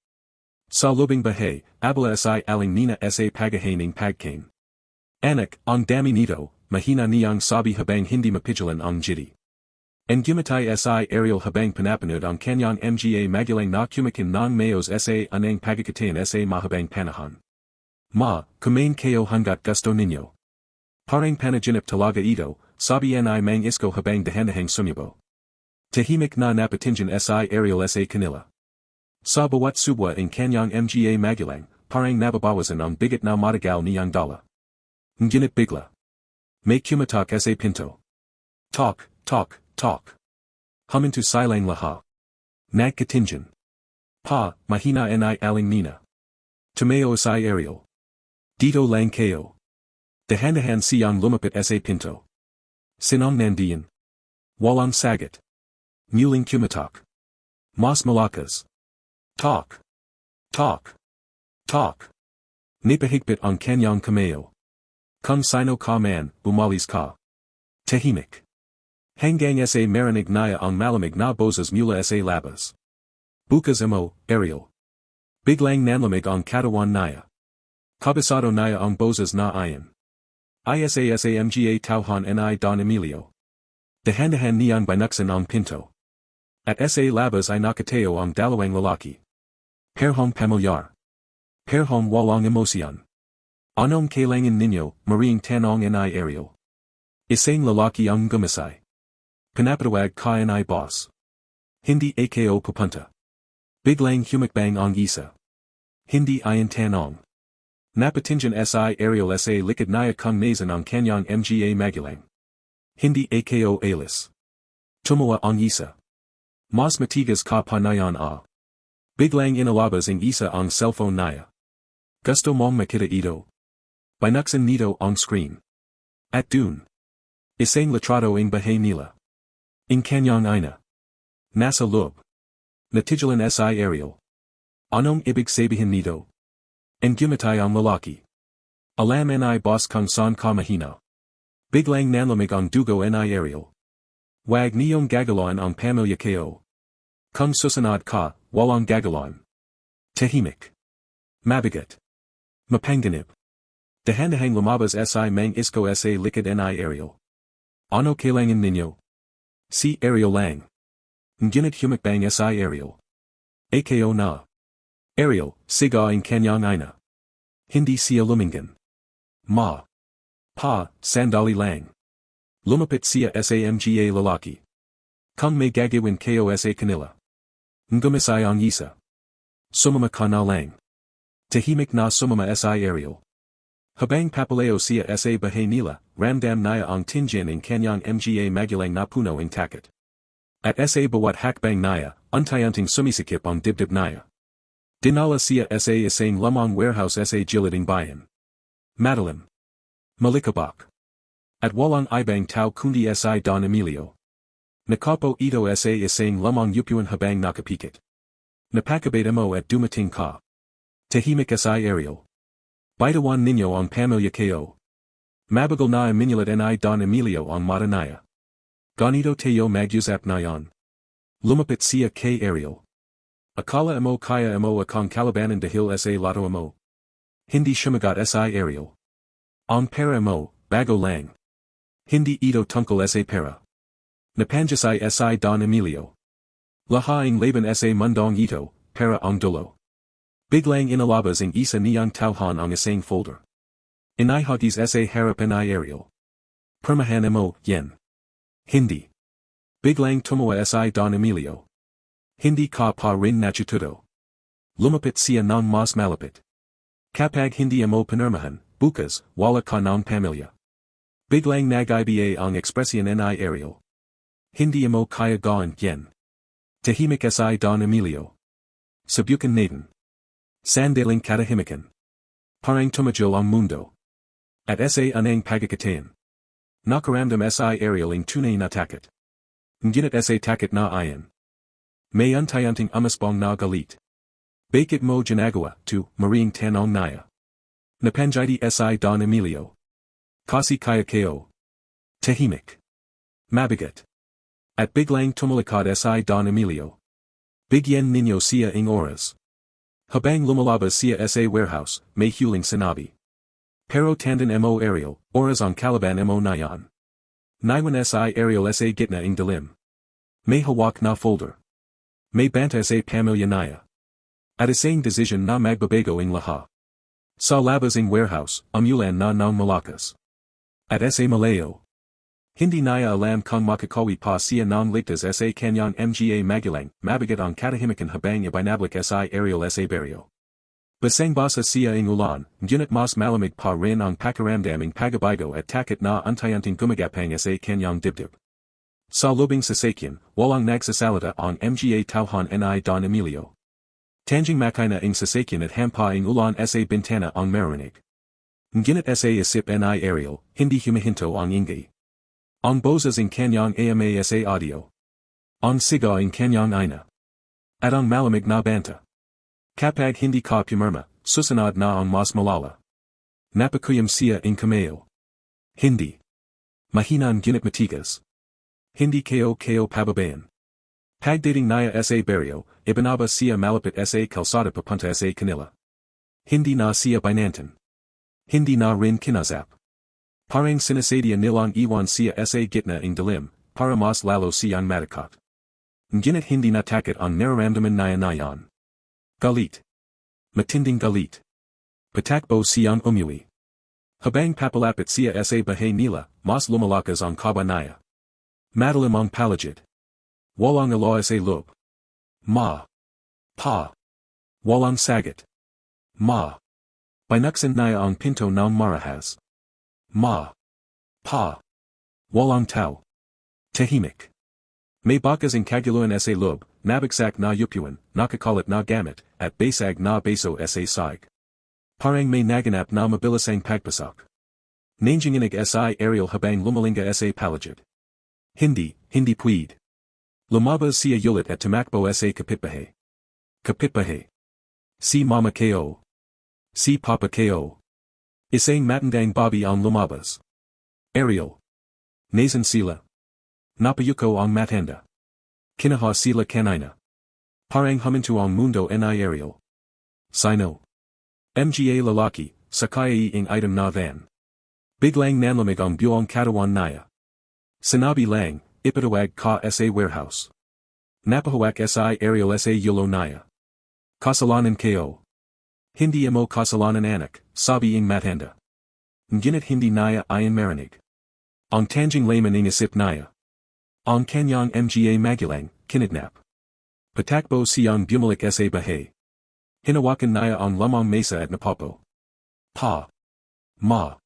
Sa lobing bahay, abala si aling nina sa pagahay ng pagkain. Anak, ang dami nito, mahina niyang sabi habang hindi mapigilan ang jiti. And gumatay si Ariel habang pinapanood ang kanyang mga magulang na kumakin ng mayos sa anang pagkakatain sa mahabang panahon. Ma, kumain kayo hanggat gusto ninyo. Parang panaginip talaga ito, sabi ay mang isko habang dahandahang sumubo. Tahimik na napatingin si Ariel sa kanila. Sa bawat subwa ang kanyang mga magulang, parang nababawasan ang bigat na matagal niyang dala. Ngunit bigla. May kumatok sa pinto. Talk, talk. Talk. Huminto silang laha. Nagkatingin. Pa, mahina ni aling nina. Tumayo si Ariel. Dito lang kayo. Dahan-dahan siyang lumapit sa pinto. Sinong nandiyan? Walang sagot. Muling kumatok. Mas malakas. Talk. Talk. Talk. Napahigpit ang kanyang kamayo. Kung sino ka man, bumalis ka. Tahimik. Hanggang sa marinig naya ang malamig na boses mula sa labas. Bukas mo, Ariel. Biglang nanlamig ang katawan naya. Kabisado naya ang boses na ayan. Isasamga tauhan ni Don Emilio. Dahan-dahan niyang binuksan ang pinto. At sa labas ay nakatayo ang dalawang lalaki. Perhong pamilyar. Perhong walang emosyon. Anong kailangan ninyo, maring tanong ni Ariel. Isang lalaki ang gumisay. Pinapatawag ka ni boss. Hindi ako pupunta. Biglang humakbang ang isa. Hindi ayan tanong. Napatingin si Ariel sa likod niya kung nasan ang kanyang mga magulang. Hindi ako alis. Tumawa ang isa. Mas matigas ka pa nayan a. Biglang inalabas ang isa ang cellphone niya. Gusto mong makita ito. Binuksan nito ang screen. At dun. Isang litrato ang bahay nila. Ang kanyang ina. Nasa loob. Natigilan si Ariel. Anong ibig sabihin nito? Ang gumatay ang lalaki. Alam ni boss kung saan ka mahina. Biglang nanlamig ang dugo ni Ariel. Wag niyong gagalawan ang pamilya ko. Kung susunod ka, walang gagalawan. Tahimik. Mabigat. Mapanganib. Dahan-dahang lumabas si mang isko sa likod ni Ariel. Ano kailangan ninyo? Si Ariel lang. Ngunit humakbang si Ariel. Ako na. Ariel, siga ang kanyang ina. Hindi siya lumingan. Ma. Pa, sandali lang. Lumapit siya sa mga lalaki. Kung may gagawin kayo sa kanila. Ngumisay ang isa. Sumama ka na lang. Tahimik na sumama si Ariel. Habang papaleo siya sa bahay nila, ramdam niya ang tingin ng kanyang mga magulang na puno ang takot. At sa bawat hakbang niya, unti-unting sumisikip ang dibdib niya. Dinala siya sa isang lamang warehouse sa gilid ng bayan. Madalim. Malikabak. At walang ibang tao kundi si Don Emilio. Nakapo ito sa isang lamang upuan habang nakapikit. Napakabait mo at dumating ka. Tahimik si Ariel. Baitawan ninyo ang pamilya ko. Mabagal na minulat ni Don Emilio ang mata niya. Ganito tayo mag-usap ngayon. Lumapit siya kay Ariel. Akala mo kaya mo akong kalabanan dahil sa Lotto mo. Hindi sumagot si Ariel. Ang pera mo, bago lang. Hindi ito tungkol sa pera. Napanjasay si Don Emilio. Lahaing laban sa mundong ito, para ang dulo. Biglang inalabas ng isa niyang tauhan ang isang folder. Inihatis sa harapan ni Ariel. Permahan mo, yen. Hindi. Biglang tumawa si Don Emilio. Hindi ka pa rin natututo. Lumapit siya ng mas malapit. Kapag hindi mo pinirmahan, bukas, wala ka ng pamilya. Biglang nag-iba ang ekspresyon ni Ariel. Hindi mo kaya gawin, yen. Tahimik si Don Emilio. Subukan natin. Sandaling katahimikan. Parang tumajul ang mundo. At sa anang pagkakatayan. Nakaramdam si Ariel ang tunay na takot. Ngunit sa takot na ayan. May untayanting umasbong na galit. Bakit mo ginagawa, to, maring tanong naya. Napanjiti si Don Emilio. Kasi kaya kayo. Tahimik. Mabigat. At biglang tumalakad si Don Emilio. Bigyan ninyo siya ng oras. Habang lumalabas siya sa warehouse, may huling sinabi. Pero tandan mo Ariel, oras ang kalaban mo na yan. Naiwan si Ariel sa gitna ng dilim. May hawak na folder. May banta sa pamilya naya. At isang decision na magbabago ang lahat. Sa labas ng warehouse, umulan na ng malakas. At sa malayo. Hindi naya alam kung makakawi pa siya ng ligtas sa kanyang mga magulang, mabigat ang katahimikan habang ibinabalik si Ariel sa baryo. Basang basa siya ng ulan, ngunit mas malamig pa rin ang pakiramdaming pagabaygo at takot na untayanting gumagapang sa kanyang dibdib. Sa lubing sasakyan, walang nagsasalita ang mga tauhan ni Don Emilio. Tanjing makina ang sasakyan at hampa ang ulan sa bintana ang marinig. Ngunit sa isip ni Ariel, hindi humihinto ang ingay. Ang boses ng kanyang ama sa audio. Ang siga ng kanyang ina. At ang malamig na banta. Kapag hindi ka pumirma, susunod na ang mas malala. Napakuyam siya ng kameo. Hindi. Mahinan gunit matigas. Hindi kayo pababayan. Pagdating niya sa baryo, ibinaba siya malapit sa kalsada papunta sa kanila. Hindi na siya binantan. Hindi na rin kinazap. Parang sinasadya nilang iwan siya sa gitna ng dilim, para mas lalo siyang matakot. Ngunit hindi na takot ang nararamdaman niya na yan. Galit. Matinding galit. Patakbo siyang umuwi. Habang papalapit siya sa bahay nila, mas lumalakas ang kaba niya. Madalim ang palagid. Walang aloy sa loob. Ma. Pa. Walang sagot. Ma. Binuksan niya ang pinto ng marahas. Ma. Pa. Walang tao. Tahimik. May bakas ang kaguluhan sa loob, nabagsak na yupuan, nakakalat na gamit, at basag na beso sa sag. Parang may naganap na mabilis ang pagpasok. Nanginginig si Ariel habang lumalinga sa palagid. Hindi pwede. Lumabas siya ulit at tumakbo sa kapitbahay. Kapitbahay. Si mama ko. Si papa ko. Isang matandang babi ang lumabas. Ariel. Nasan sila. Napayuko ang matanda. Kinaha sila kanina. Parang huminto ang mundo ni Ariel. Sino. Mga lalaki, sakay ang item na van. Biglang nanlamig ang buong katawan niya. Sinabi lang, ipatawag ka sa warehouse. Napahawak si Ariel sa yulo niya. Kasalanan ko. Hindi mo kasalanan anak, sabi ang matanda. Ngunit hindi niya ayon marinig. Ang tanjing layman ng isip niya. Ang kanyang mga magulang, kinidnap. Patakbo siyang bumalik sa bahay. Hinawakan niya ang lamang mesa at napapo. Pa. Ma.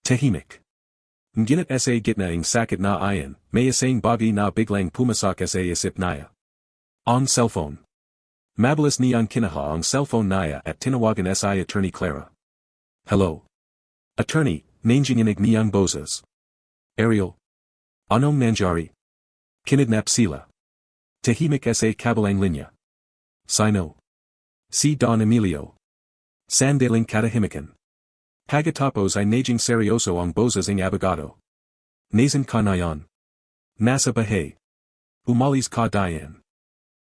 Tahimik. Ngunit sa gitna ng sakit na ayon, may isang bagay na biglang pumasok sa isip niya. Ang cellphone. Mabilis niyang kinaha ang cellphone niya at tinawagan si Attorney Clara. Hello. Attorney, nanginginig niyang boses. Ariel. Anong nangyari? Kinidnap sila. Tahimik sa kabilang linya. Sino. Si Don Emilio. Sandaling katahimikan. Pagkatapos ay naging seryoso ang boses ng abogado. Nasan ka na yan? Nasa bahay. Umalis ka dayan.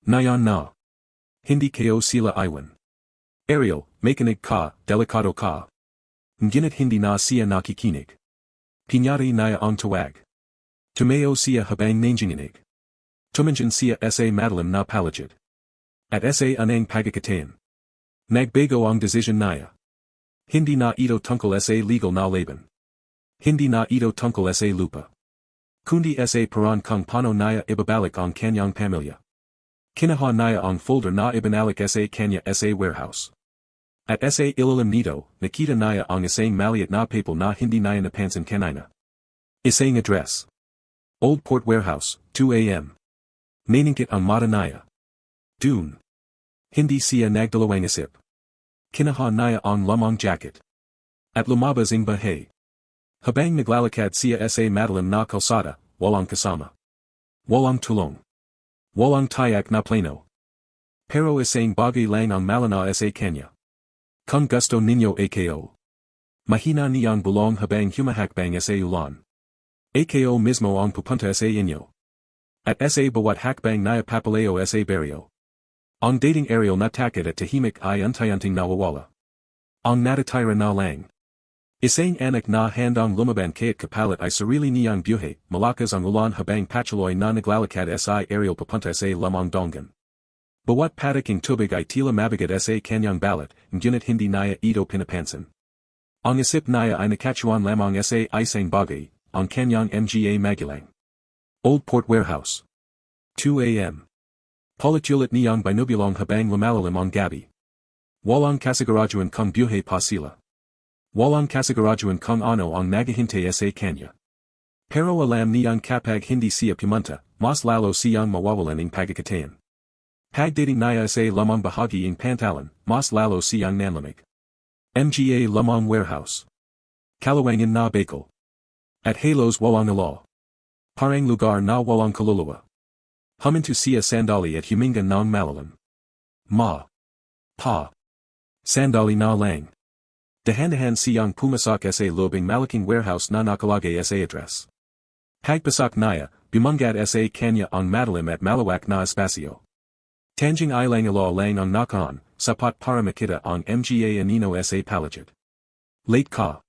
Nayan na. Hindi kayo sila iwan. Ariel, makinig ka, delikado ka. Ngunit hindi na siya nakikinig. Pinyari niya ang tawag. Tumeo siya habang nanginginig. Tumanjan siya sa madalim na palagid. At sa anang pagkakatain. Nagbago ang desisyon niya. Hindi na ito tungkol sa legal na laban. Hindi na ito tungkol sa lupa. Kundi sa paraan kung paano niya ibabalik ang kanyang pamilya. Kinuha niya ang folder na ibinalik sa kanya sa warehouse. At sa ilalim nito, nakita niya ang isang maliit na papel na hindi niya napansin kanina. Isang address. Old Port Warehouse, 2 a.m. Naningkit ang mata niya. Dun. Hindi siya nagdalawang isip. Kinuha niya ang lumang jacket. At lumabas ang bahay. Habang naglalakad siya sa madalim na kalsada, walang kasama. Walang tulong. Walang tiyak na plano. Pero isang bagay lang ang malinaw sa kanya. Kung gusto ninyo ako. Mahina niyang bulong habang humahakbang sa ulan. Ako mismo ang pupunta sa inyo. At sa bawat hakbang niya papaleo sa baryo. Ang dating aerial na takot at tahimik ay unti-unting nawawala. Ang natatira na lang. Isang anak na handang lumaban kaya't kapalit ay sarili niyang buhay, malakas ang ulan habang patuloy na naglalakad sa aerial papunta sa lamang dongan. Bawat pataking tubig ay tila mabigat sa kanyang balat, ngunit hindi niya ito pinapansin. Ang isip niya ay nakatuan lamang sa isang bagay, ang kanyang mga magulang. Old Port Warehouse. 2 a.m. Paulit-ulit niyang binubulong habang lumalalim ang gabi. Walang kasiguraduhan kung buhay pa sila. Walang kasiguraduhan kung ano ang naghihintay sa kanya. Pero alam niyang kapag hindi siya pumunta, mas lalo siyang mawawalan ng pagkakataon. Pagdating niya sa lamang bahagi ng pantalan, mas lalo siyang nanlamig. Mga lamang warehouse. Kalawangan na bakal. At halos walang alaw. Parang lugar na walang kaluluwa. Huminto siya sandali at huminga ng malalim. Ma. Pa. Sandali na lang. Dahan-dahan siyang pumasok sa lobing malaking warehouse na nakalagay sa address. Pagpasok niya, bumungad sa kanya ang madalim at malawak na espasyo. Tanging ilang alaw lang ang nakaan, sapat para makita ang mga anino sa palagid. Late ka.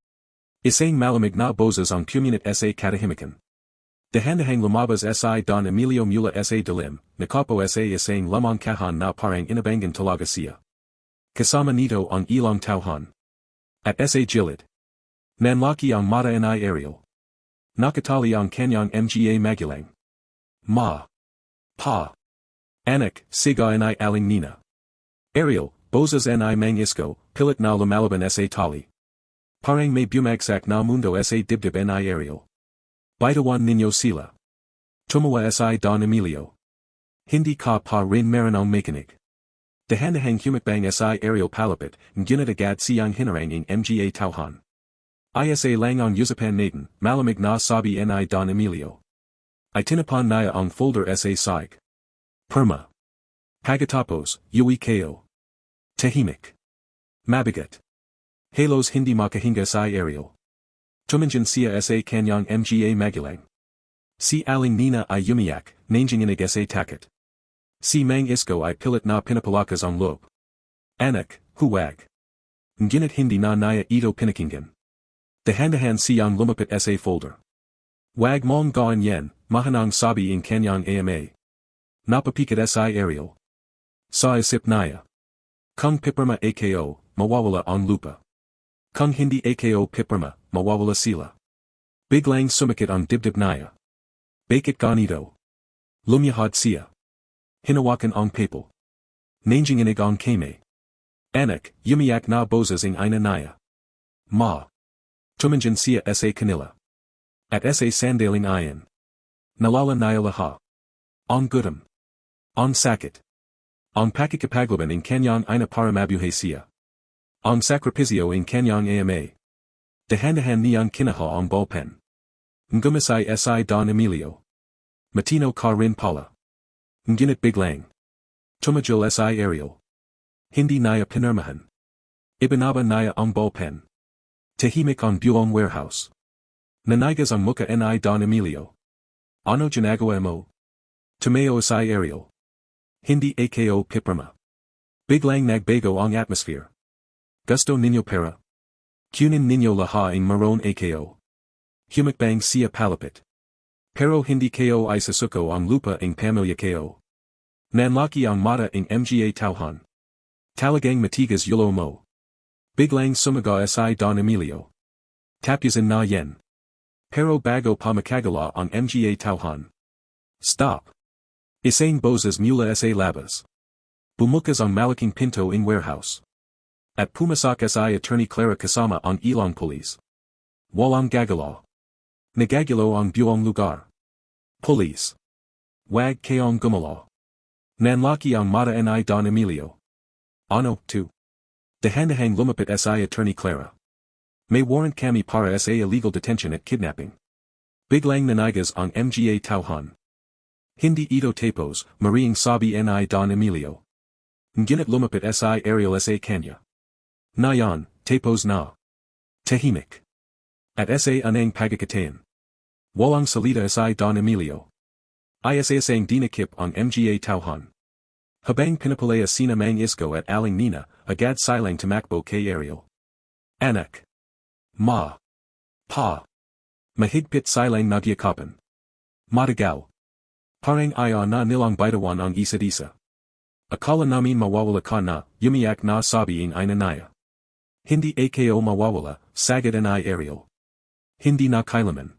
Isang malamig na boses ang puminit sa katahimikan. Dahan-dahang lumabas si Don Emilio mula sa dilim, nakapo sa isang lamang kahan na parang inabangan talaga siya. Kasama nito ang ilang tauhan. At sa gilid. Nanlaki ang mata ni Ariel. Nakatali ang kanyang mga magulang. Ma. Pa. Anak, siga ni aling nina. Ariel, boses ni mang isko, pilit na lumalaban sa tali. Parang may bumagsak na mundo sa dibdib ni Ariel. Bitawan ninyo sila. Tumawa si Don Emilio. Hindi ka pa rin meron ang makinig. Dahan-dahang humakbang si Ariel palapit, ngunit agad siyang hinarang ang mga tauhan. Isa lang ang usapan natin, malamig na sabi ni Don Emilio. Ay tinapan niya ang folder sa sahig. Perma. Pagkatapos, uwi kayo. Tahimik. Mabigat. Halos hindi makahinga si Ariel. Tumanjan siya sa kanyang mga magulang. Si aling nina ay umiyak, nanginginig sa takot. Si mang isko ay pilit na pinapalakas ang loob. Anak, huwag. Ngunit hindi na niya ito pinakinggan. Dahan-dahan siyang lumapit sa folder. Wag mong gawin yan, mahanang sabi in kanyang ama. Napapikat si Ariel. Sa isip niya. Kung piperma ako, mawawala ang lupa. Kung hindi ako piperma, mawawala sila. Biglang sumakit ang dibdib niya. Bakit ganito? Lumiyahad siya. Hinawakan ang papel. Nanginginig ang kame. Anak, umiyak na boses ang ina niya. Ma. Tumanjan siya sa kanila. At sa sandaling iyan. Nalala niya lahat. Ang gutom. Ang sakit. Ang pakikipaglaban in kanyang ina para mabuhay siya. Ang sakripisyo in kanyang ama. Dahan-dahan niyang kinaha ang ballpen. Ngumisay si Don Emilio. Matino ka rin pala. Ngunit biglang. Tumajul si Ariel. Hindi niya pinirmahan. Ibinaba niya ang ballpen. Tahimik ang buong warehouse. Nanigas ang muka ni Don Emilio. Ano ginagawa mo? Tumeo si Ariel. Hindi ako piperma. Biglang nagbago ang atmosphere. Gusto ninyo pera? Kunin ninyo lahat ang maroon ako. Humakbang siya palapit. Pero hindi ko isasuko ang lupa ng pamilya ko. Nanlaki ang mata ng mga tauhan. Talagang matigas yulo mo. Biglang sumaga si Don Emilio. Tapyasan na yen. Pero bago pa makagala ang mga tauhan. Stop. Isang boses mula sa labas. Bumukas ang malaking pinto ng warehouse. At pumasak si Attorney Clara kasama ang ilang pulis. Walang gagalaw. Nagagalaw ang buong lugar. Pulis. Wag kayong gumalaw. Nanlaki ang mata ni Don Emilio. Ano, to? Dahan-dahang lumapit si Attorney Clara. May warrant kami para sa illegal detention at kidnapping. Biglang nanigas ang mga tauhan. Hindi ito tapos, maring sabi ni Don Emilio. Ngunit lumapit si Ariel sa kanya. Nayon, tapos na. Tahimik. At sa anang pagkakatayan. Walang salita si Don Emilio. Isang dinakip ang mga tauhan. Habang pinapalaya sina mang isko at aling nina, agad silang tumakbo kay Ariel. Anak. Ma. Pa. Mahigpit silang nagyakapan. Matagal. Parang ayaw na nilang bitawan ang isa't isa. Akala namin mawawala ka na, yumiyak na sabi ng inanaya. Hindi ako mawawala, sagad ni Ariel. Hindi na kailanman.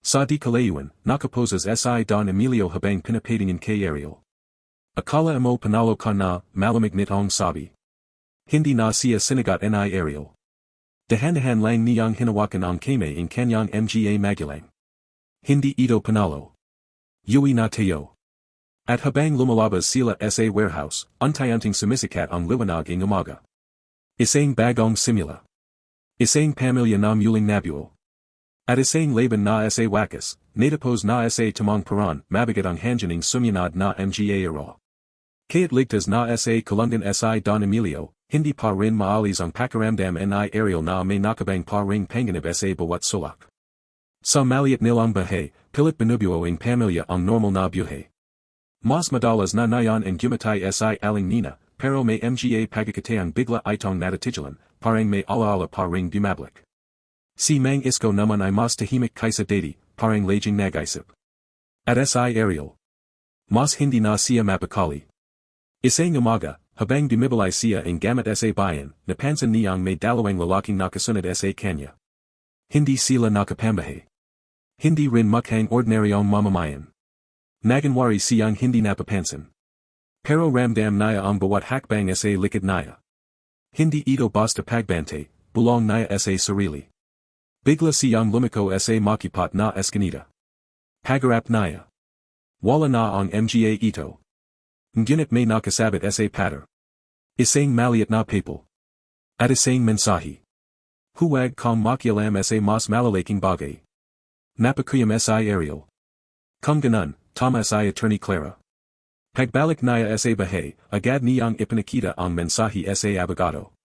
Sa di kalayuan, nakaposes si Don Emilio habang pinapatingin kay Ariel. Akala mo panalo ka na, malamig nitong sabi. Hindi na siya sinagot ni Ariel. Dahan-dahan lang niyang hinawakan ang kamay ng kanyang mga magulang. Hindi ito panalo. Uwi na tayo. At habang lumalabas sila sa warehouse, unti-unting sumisikat ang liwanag ng umaga. Isang bagong simula. Isang pamilya na muling nabuo. At isang laban na sa wakas, natapos na sa tamang paran, mabigat ang handyaning sumyanad na mga araw. Kaya't ligtas na sa kalungan si Don Emilio, hindi pa rin maalis ang pakiramdam ni Ariel na may nakabang pa ring panganib sa bawat sulak. Sa maliit nilang bahay, pilit binubuo ang pamilya ang normal na buhay. Mas madalas na nayon ang gumatay si aling nina, pero may mga pagkakataang bigla itong natitigilan, parang may alaala pa ring bumablik. Si Mang Isko naman ay mas tahimik kaysa dati, parang laging nag-isip. At si Ariel. Mas hindi na siya mapakali. Isang umaga, habang dumibalay siya ang gamit sa bayan, napansin niyang may dalawang lalaking nakasunod sa kanya. Hindi sila nakapambahay. Hindi rin mukhang ordinaryong mamamayan. Naganwari siyang hindi napapansin. Pero ramdam niya ang bawat hakbang sa likod niya. Hindi ito basta pagbante, bulong niya sa sarili. Bigla siyang lumiko sa makipat na eskinita. Pagarap niya. Wala na ang mga ito. Ngunit may nakasabit sa pader. Isang maliit na papel. At isang mensahe. Huwag kang makialam sa mas malalaking bagay. Napakuyam si Ariel. Kung ganon, tama si Attorney Clara. Pagbalik niya sa bahay, agad niyang ipinakita ang mensahe sa abogado.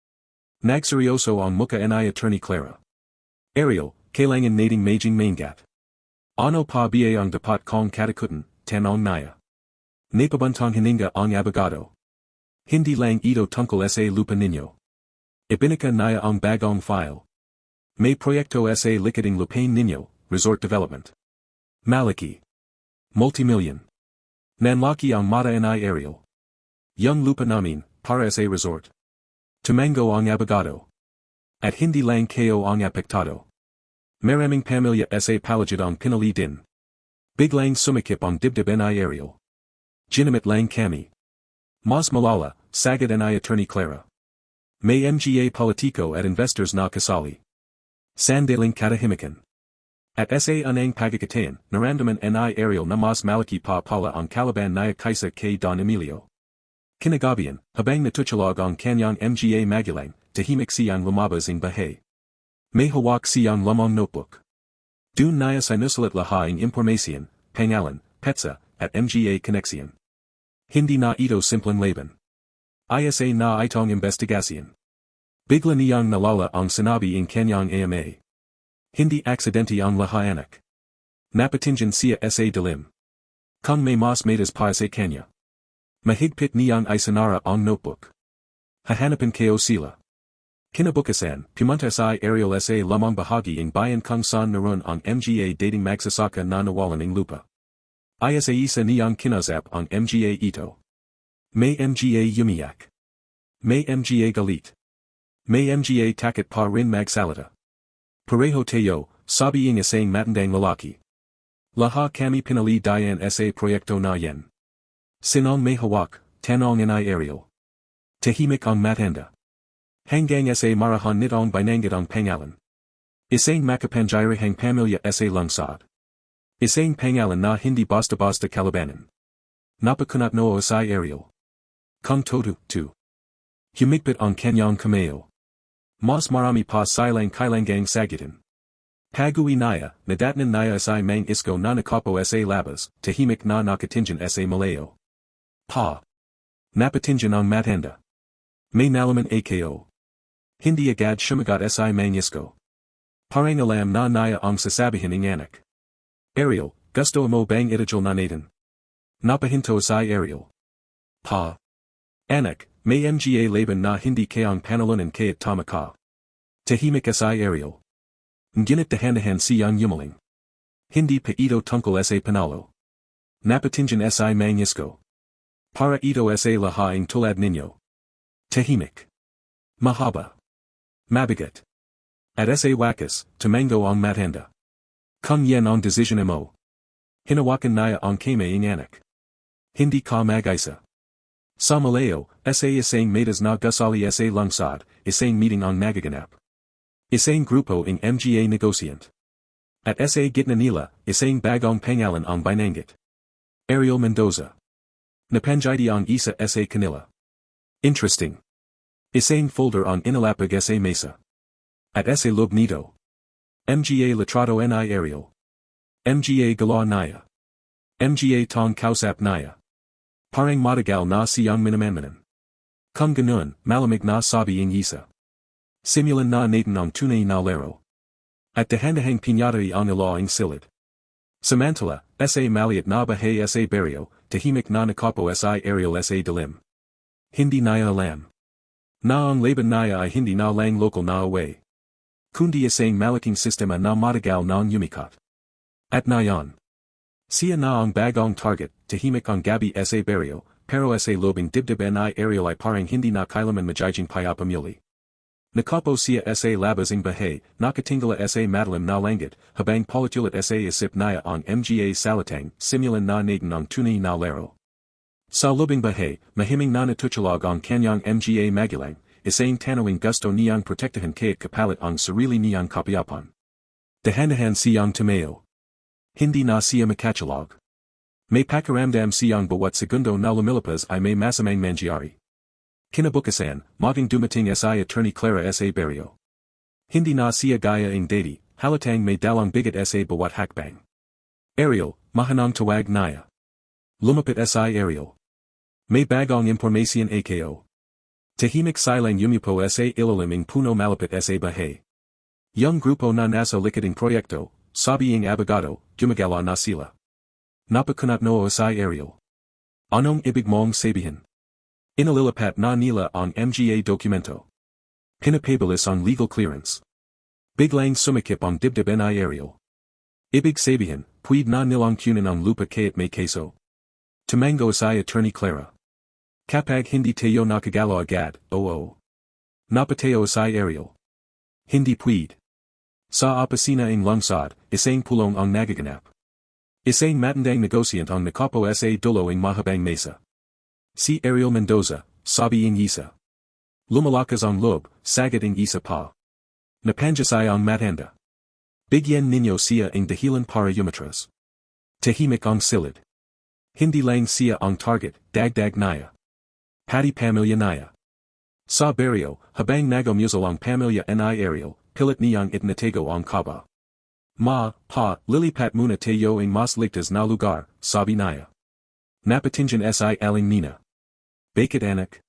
Nagseryoso ang muka ni Attorney Clara. Ariel, kailangan nating maging maingat. Ano pa ba ang dapat kong katakutan, tanong niya. Napabantang hininga ang abogado. Hindi lang ito tungkol sa lupa ninyo. Ibinika niya ang bagong file. May proyekto sa likading lupain ninyo, resort development. Malaki. Multimillion. Nanlaki ang mata ni Ariel. Yung lupa namin, para sa resort. Tumango ang abogado. At hindi lang ko ang apektado. Maraming pamilya sa palagid ang pinali din. Biglang sumikip ang dibdib ni Ariel. Ginamit lang kami. Mas malala, sagad ni Attorney Clara. May mga politiko at investors na kasali. Sandaling katahimikan. At sa anang pagkakatayan, naramdaman ni Ariel na mas malaki pa pala ang kalaban niya kaysa kay Don Emilio. Kinagabihan, habang natutulog ang kanyang mga magulang, tahimik siyang lumabas ng bahay. May hawak siyang lumang notebook. Doon niya sinusulat lahat ng impormasyon, pangalan, petsa, at mga koneksyon. Hindi na ito simpleng laban. Isa na itong investigasyon. Bigla niyang nalala ang sinabi ng kanyang ama. Hindi aksidente ang lahat anak. Napatingin siya sa dilim. Kung may mas metas pa sa kanya. Mahigpit niyang isinara ang notebook. Hahanapin ko sila. Kinabukasan, pumunta sa aerial sa lamang bahagi ng bayan kung saan naroon ang mga dating magsasaka na nawalan ng lupa. Isa niyang kinazap ang mga ito. May mga umiyak. May mga galit. May mga takot pa rin magsalita. Pareho tayo, sabi ng isang matandang lalaki. Laha kami pinali dayan sa proyekto na yan. Sinong may hawak, tanong ay aerial. Tahimik ang matanda. Hanggang sa marahan nitong binanggit ang pangalan. Isang makapangyari hang pamilya sa lungsod. Isang pangalan na hindi basta-basta kalabanan. Napakunat noo sa aerial. Kung todo, tu. Humigpit ang kanyang kameo. Mas marami pa silang kailangang sagitin. Pag-uwi niya, nadatnan niya sa mang isko na nakapo sa labas, tahimik na nakatingin sa malayo. Pa. Napatingin ang matanda. May nalaman ako. Hindi agad sumagot sa mang isko. Parang alam na niya ang sasabihin ng anak. Ariel, gusto mo bang itajal na natin? Napahinto sa Ariel. Pa. Anak, may mga laban na hindi kayang panalunan kaya't tama ka. Tahimik sa Ariel. Ngunit dahan-dahan siyang yumaling. Hindi pa ito tungkol sa panalo. Napatingin sa mang isko. Para ito sa lahaing tulad ninyo. Tahimik. Mahaba. Mabigat. At sa wakas, tumango ang matanda. Kung yan ang desisyon mo. Hinawakan niya ang kamay ng anak. Hindi ka mag-isa. Sa malayo, sa isang metas na gusali sa lungsod, isang meeting ang nagaganap. Isang grupo ng mga negosyant. At sa gitna nila, isang bagong pangalan ang binanggit. Ariel Mendoza. Napangyayari ang isa sa kanila. Interesting. Isang folder ang inilapag sa mesa. At sa loob nito. Mga litrato ni Ariel. Mga galaw niya. Mga tong kausap niya. Parang matagal na siyang minamanan. Kung ganun, malamig na sabi ng isa. Simulan na natin ang tunay na laro. At dahan-dahang pinyatay ang ilaong silid. Samantala, sa maliit na bahay sa baryo, tahimik na nakapo sa Ariel sa dilim. Hindi niya alam. Na ang laban niya ay hindi na lang local na away. Kundi isang malaking sistema na matagal na yumikat. At nayon. Siya na ang bagong target, tahimik ang gabi sa baryo, pero sa lobing dibdib ni Ariel ay parang hindi na kailaman magiging payapamuli. Nakapo siya sa labas ng bahay, nakatingala sa madalim na langit, habang politulit sa isip niya ang mga salitang, simulan na natin ang tunay na laro. Sa lobing bahay, mahiming na natutulog ang kanyang mga magulang, isang tanawing gusto niyang protektahan kaya't kapalit ang sarili niyang kapayapan. Dahan-dahan siyang tumayo. Hindi na siya makatulog. May pakiramdam siyang bawat segundo na lumilipas ay may masamang mangyari. Kinabukasan, maging dumating sa Attorney Clara sa baryo. Hindi na siya gaya ng dati, halatang may dalang bigat sa bawat hakbang. Ariel, mahanang tawag niya. Lumapit sa Ariel. May bagong impormasyon ako. Tahimik silang yumipo sa ilaliming puno malapit sa bahay. Yung grupo na nasa likading proyekto, sabi ng abogado, gumagala na sila. Napakunat noo sa Ariel. Anong ibig mong sabihin? Inalilipat na nila ang mga dokumento. Pinapabilis ang legal clearance. Biglang sumikip ang dibdib ni Ariel. Ibig sabihin, pwede na nilang kunin ang lupa kaya't may keso. Tumango sa Attorney Clara. Kapag hindi tayo nakagalo agad, oo. Napatayo sa Ariel. Hindi pwede. Sa opisina ng lungsod, isang pulong ang nagaganap. Isang matandang negosyant ang nakapo sa dulo ng mahabang mesa. Si Ariel Mendoza, sabi ng isa. Lumalakas ang loob, sagad ng isa pa. Napanjasay ang matanda. Bigyan ninyo siya ang dahilan para umatras. Tahimik ang silid. Hindi lang siya ang target, dagdag niya. Pati pamilya niya. Sa baryo, habang nagumuso ang pamilya ni Ariel, pilit niyang itnatago ang kaba. Pa, lilipat muna tayo ang mas ligtas na lugar, sabi niya. Napatingin sa aling nina. Bakit anak?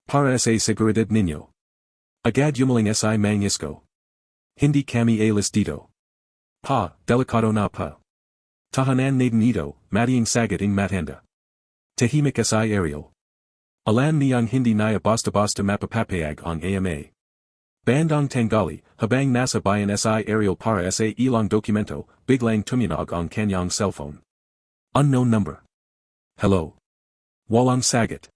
Para sa seguridad ninyo. Agad yumaling sa mang isko. Hindi kami alis dito. Pa, delikado na pa. Tahanan natin ito, mating sagad ng matanda. Tahimik sa Ariel. Alam niyang hindi niya basta-basta mapapapayag ang AMA. Bandang Tanggali, habang nasa bayan si aerial para sa ilang dokumento, biglang tumunog ang kanyang cellphone. Unknown number. Hello. Walang sagot.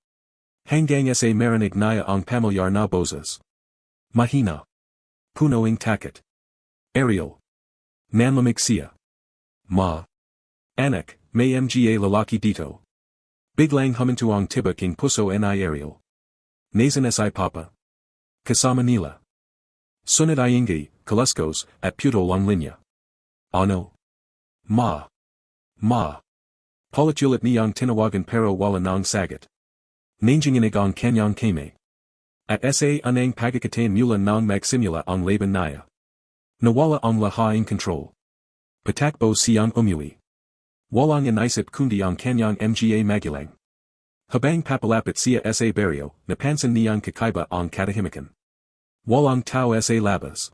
Hanggang sa marinig niya ang pamilyar na boses. Mahina. Punoing takot. Aerial. Nanlamig siya. Ma. Anak, may mga lalaki dito. Biglang huminto ang tibok ng puso ni Aerial. Nasan si Papa. Kasama nila. Sunod ay ingay, kaluskos, at putol ang linya. Ano? Ma. Paulit-ulit niyang tinawagan pero wala nang sagot. Nanginginig ang kanyang kamay. At sa anang pagkakataon mula nang magsimula ang laban niya. Nawala ang lahaing control. Patakbo siyang umuwi. Walang inaisip kundi ang kanyang mga magulang. Habang papalapit siya sa baryo, napansin niyang kakaiba ang katahimikan. Walang tao sa labas.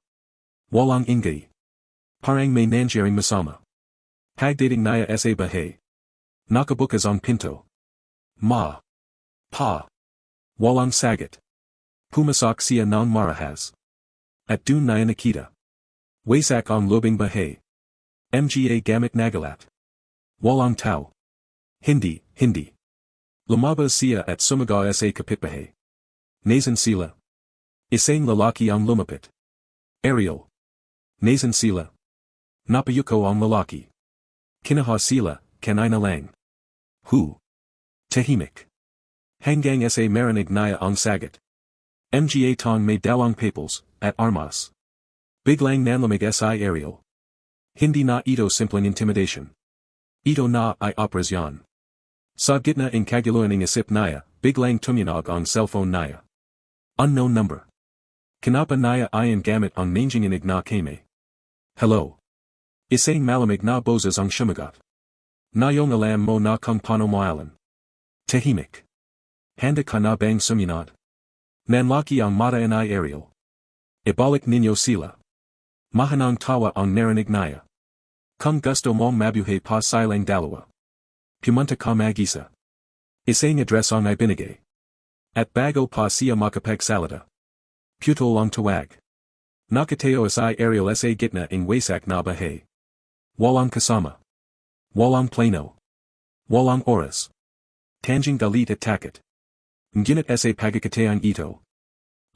Walang ingay. Parang may nangyaring masama. Pagdating niya sa bahay. Nakabukas ang pinto. Ma. Pa. Walang sagot. Pumasok siya ng marahas. At dun niya nakita. Wasak ang lobing bahay. Mga gamit nagalat. Walang tao. Hindi. Lumabas siya at sumaga sa kapitbahay. Nasan sila? Isang lalaki ang lumapit. Aerial. Nasan sila? Napayuko ang lalaki. Kinaha sila, kanina lang. Who? Tahimik. Hanggang sa marinig niya ang sagot. Mga tong may dawang papels, at armas. Biglang nanlamig si Aerial. Hindi na ito simpleng intimidation. Ito na ay operasyon. Sa gitna ng kaguluhan ng isip niya, biglang tumunog ang cellphone niya. Unknown number. Kinapa niya ayon gamit ang nanginginig na kamay. Hello. Isang malamig na boses ang sumagot. Ngayong alam mo na kung paano moalan. Tahimik. Handa ka na bang sumunod? Nanlaki ang mata ni Aerial. Ibalik ninyo sila. Mahanang tawa ang narinig niya. Kung gusto mong mabuhay pa silang dalawa. Pumunta ka mag-isa. Isang address ang ibinigay. At bago pa siya makapagsalita. Putol ang tawag. Nakatayo si Aerial sa gitna ng wasak na bahay. Walang kasama. Walang plano. Walang oras. Tanging galit at takot. Ngunit sa pagkakataon ito.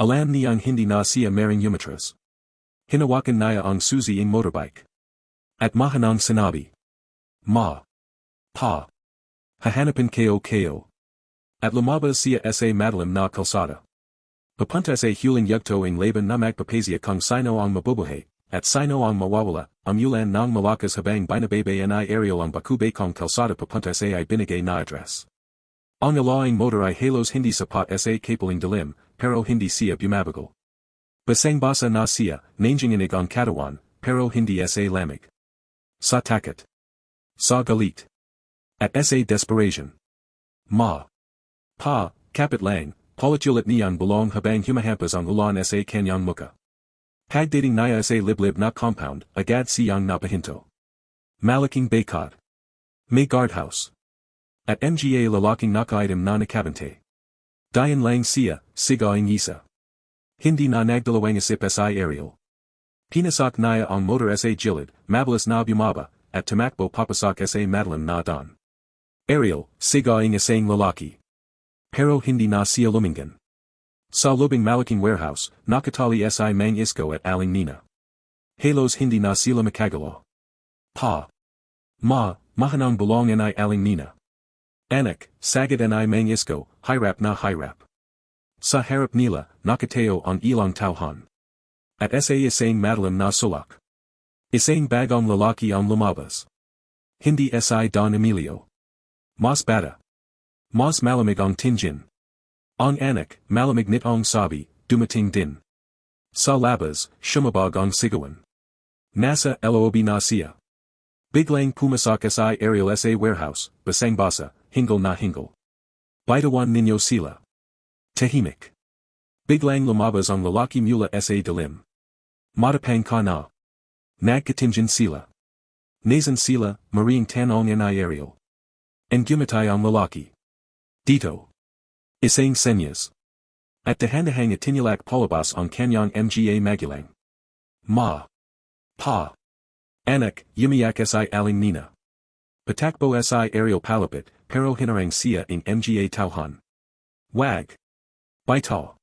Alam niyang hindi na siya maring umatras. Hinawakan niya ang susi ng motorbike. At mahanang sinabi. Ma. Pa. Hahanapin kayo. At lumabas siya sa madalim na kalsada. Papunta sa huling yugto ng laban na magpapasya kung sino ang mabubuhay, at sino ang mawawala, amulan ng malakas habang binababay ni Aerial ang bakubay kong kalsada papunta sa ibinigay na address. Ang alaing motor ay halos hindi sapat sa kapaling dilim, pero hindi siya bumabagal. Basang-basa na siya, nanginginig ang katawan, pero hindi sa lamig. Sa takot. Sa galit. At sa desperation. Ma. Pa, kapit lang, paulit-ulit niyang bulong habang humahampas ang ulan sa kanyang muka. Pagdating niya sa liblib na compound, agad siyang napahinto. Malaking bakod. May guardhouse. At mga lalaking nakaitim na nakabante. Dayan lang siya, sigaing isa. Hindi na nagdalawang isip si Aerial. Pinasak niya ang motor sa gilid, mabilis na bumaba, at tumakbo papasok sa madalim na daan. Aerial, sigaing isang lalaki. Pero hindi na siya lumingan. Sa lobing malaking warehouse, nakatali si mang isko at aling nina. Halos hindi na sila makagalaw. Pa. Ma, mahanang bulong ni aling nina. Anak, sagad ni mang isko, hirap na hirap. Sa harap nila, nakatayo ang ilang tauhan. At sa isang madalim na sulak. Isang bagong lalaki ang lumabas. Hindi si Don Emilio. Mas bata. Mas malamig ang tingin. Ang anak, malamig nitong sabi, dumating din. Sa labas, shumabog ang sigawan. Nasa loob na siya. Biglang pumasok si Aerial sa warehouse, basang-basa, hingal na hingal. Bitawan ninyo sila. Tahimik. Biglang lumabas ang lalaki mula sa dilim. Matapang ka na. Nagkatingin sila. Nasan sila, maring tanong ni Aerial. And gumatay ang lalaki. Dito. Isang senyas. At dahan-dahang itinulak polabas ang kanyang mga magulang. Ma. Pa. Anak, umiyak si aling nina. Patakbo si aerial palapit, pero hinarang siya in mga tauhan. Wag. Bitaw.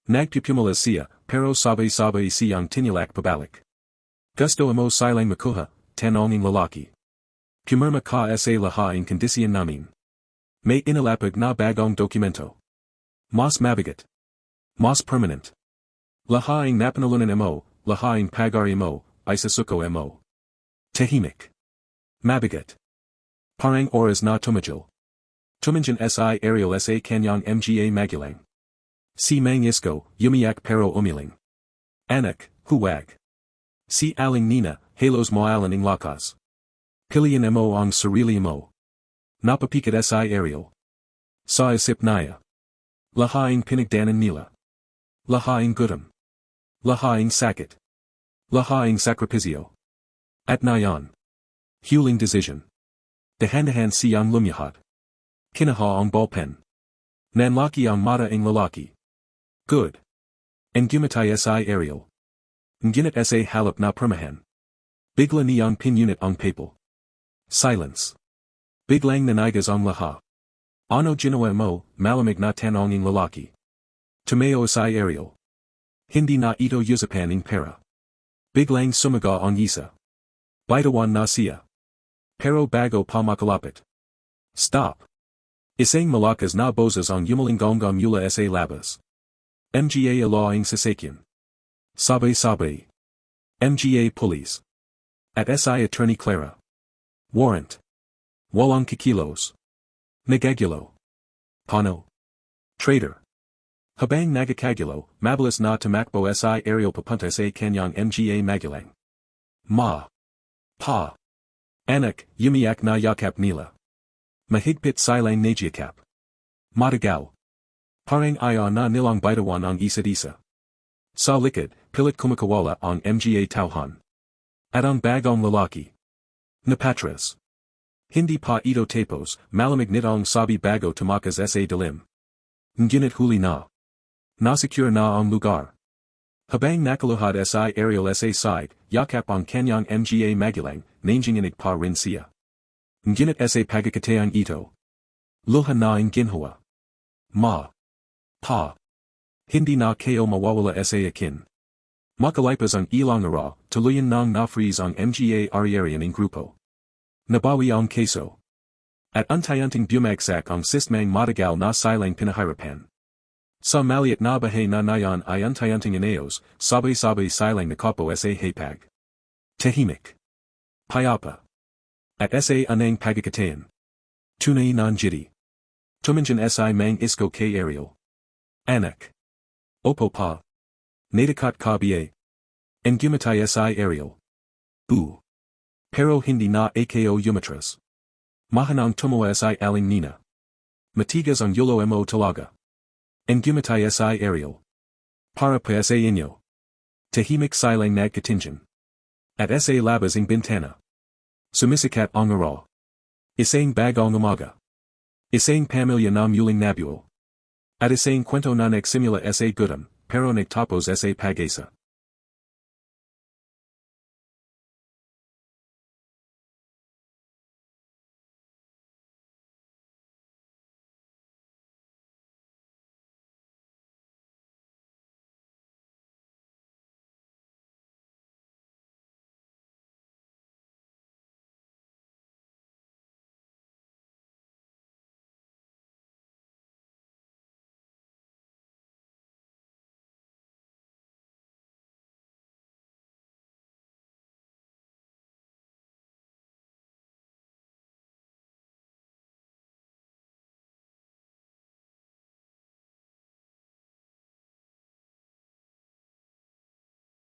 Nagpupumula siya, pero sabay-sabay siyang tinulak pabalik. Gusto mo silang makuha, tanong ng lalaki. Pumirma ka sa lahaing kondisyon namin. May inilapag na bagong dokumento. Mas mabigat. Mas permanent. Lahaing napanalunan mo, lahaing pagari mo, ay sasuko mo. Tahimik. Mabigat. Parang oras na tumajil. Tumanjan si aerial sa kanyang mga magulang. Si mang isko, umiyak pero umiling. Anak, huwag. Si aling nina, halos moalan ng lakas. Pilihan mo ang sarili mo. Napapikat si aerial. Sa isip naya. Lahaing pinagdanan nila. Lahaing gutom. Lahaing sakit. Lahaing sakripisyo. At nayon. Huling decision. Dahan-dahan siyang lumiyahad. Kinaha ang ballpen. Nanlaki ang mata ang lalaki. Good. And gumatay si aerial. Ngunit sa halap na permahan. Bigla niyang pinunit ang papel. Silence. Biglang nanigas ang laha. Ano ginawa mo, malamig na tanong ng lalaki. Tumayo si aerial. Hindi na ito usapan ng pera. Biglang sumaga ang isa. Bitawan na siya. Pero bago pa makalapit. Stop. Isang malakas na boses ang umalinggong mula sa labas. Mga alaing sasakyan. Sabay-sabay. Mga police. At si Attorney Clara. Warrant. Walang kikilos. Nagagulo. Pano. Traitor. Habang nagakagulo, mabilis na tumakbo si aerial papunta sa kanyang mga magulang. Ma. Pa. Anak, umiyak na yakap nila. Mahigpit silang nagyakap. Matagal. Parang ayaw na nilang bitawan ang isa't isa. Sa likod, pilit kumakawala ang mga tauhan. At ang bagong lalaki. Napatras. Hindi pa ito tapos, malamig nitong sabi bago tumakas sa dilim. Ngunit huli na. Nasecure na ang lugar. Habang nakaluhad si aerial sa side, yakap ang kanyang mga magulang, nanginginig pa rin siya. Ngunit sa pagkakataang ito. Luha na ang ginhawa. Ma. Pa. Hindi na kayo mawawala sa akin. Makalipas ang ilang araw, tuluyan nang na-freeze ang mga ariarian ng grupo. Nabawi ang keso. At untayanting bumagsak ang sistemang matagal na silang pinahirapan. Sa maliit na bahay na nayon ay untayanting inayos, sabay-sabay silang nakapo sa hapag. Tahimik. Payapa. At sa anang pagkakatayan. Tunay ng jiti. Tumanjan si mang isko kay aerial. Anak. Opo pa. Nadakat ka ba? And gumatay si aerial. Pero hindi na ako umatras. Mahanang tumawa si aling nina. Matigas ang yulo mo talaga. And gumatay si aerial. Para pa sa inyo. Tahimik silang nagkatinjan. At sa labas ang bintana. Sumisikat ang araw. Isang bagong umaga. Isang pamilya na muling nabuo. At isang kwento na nagsimula sa gutom, pero nagtapos sa pag-asa.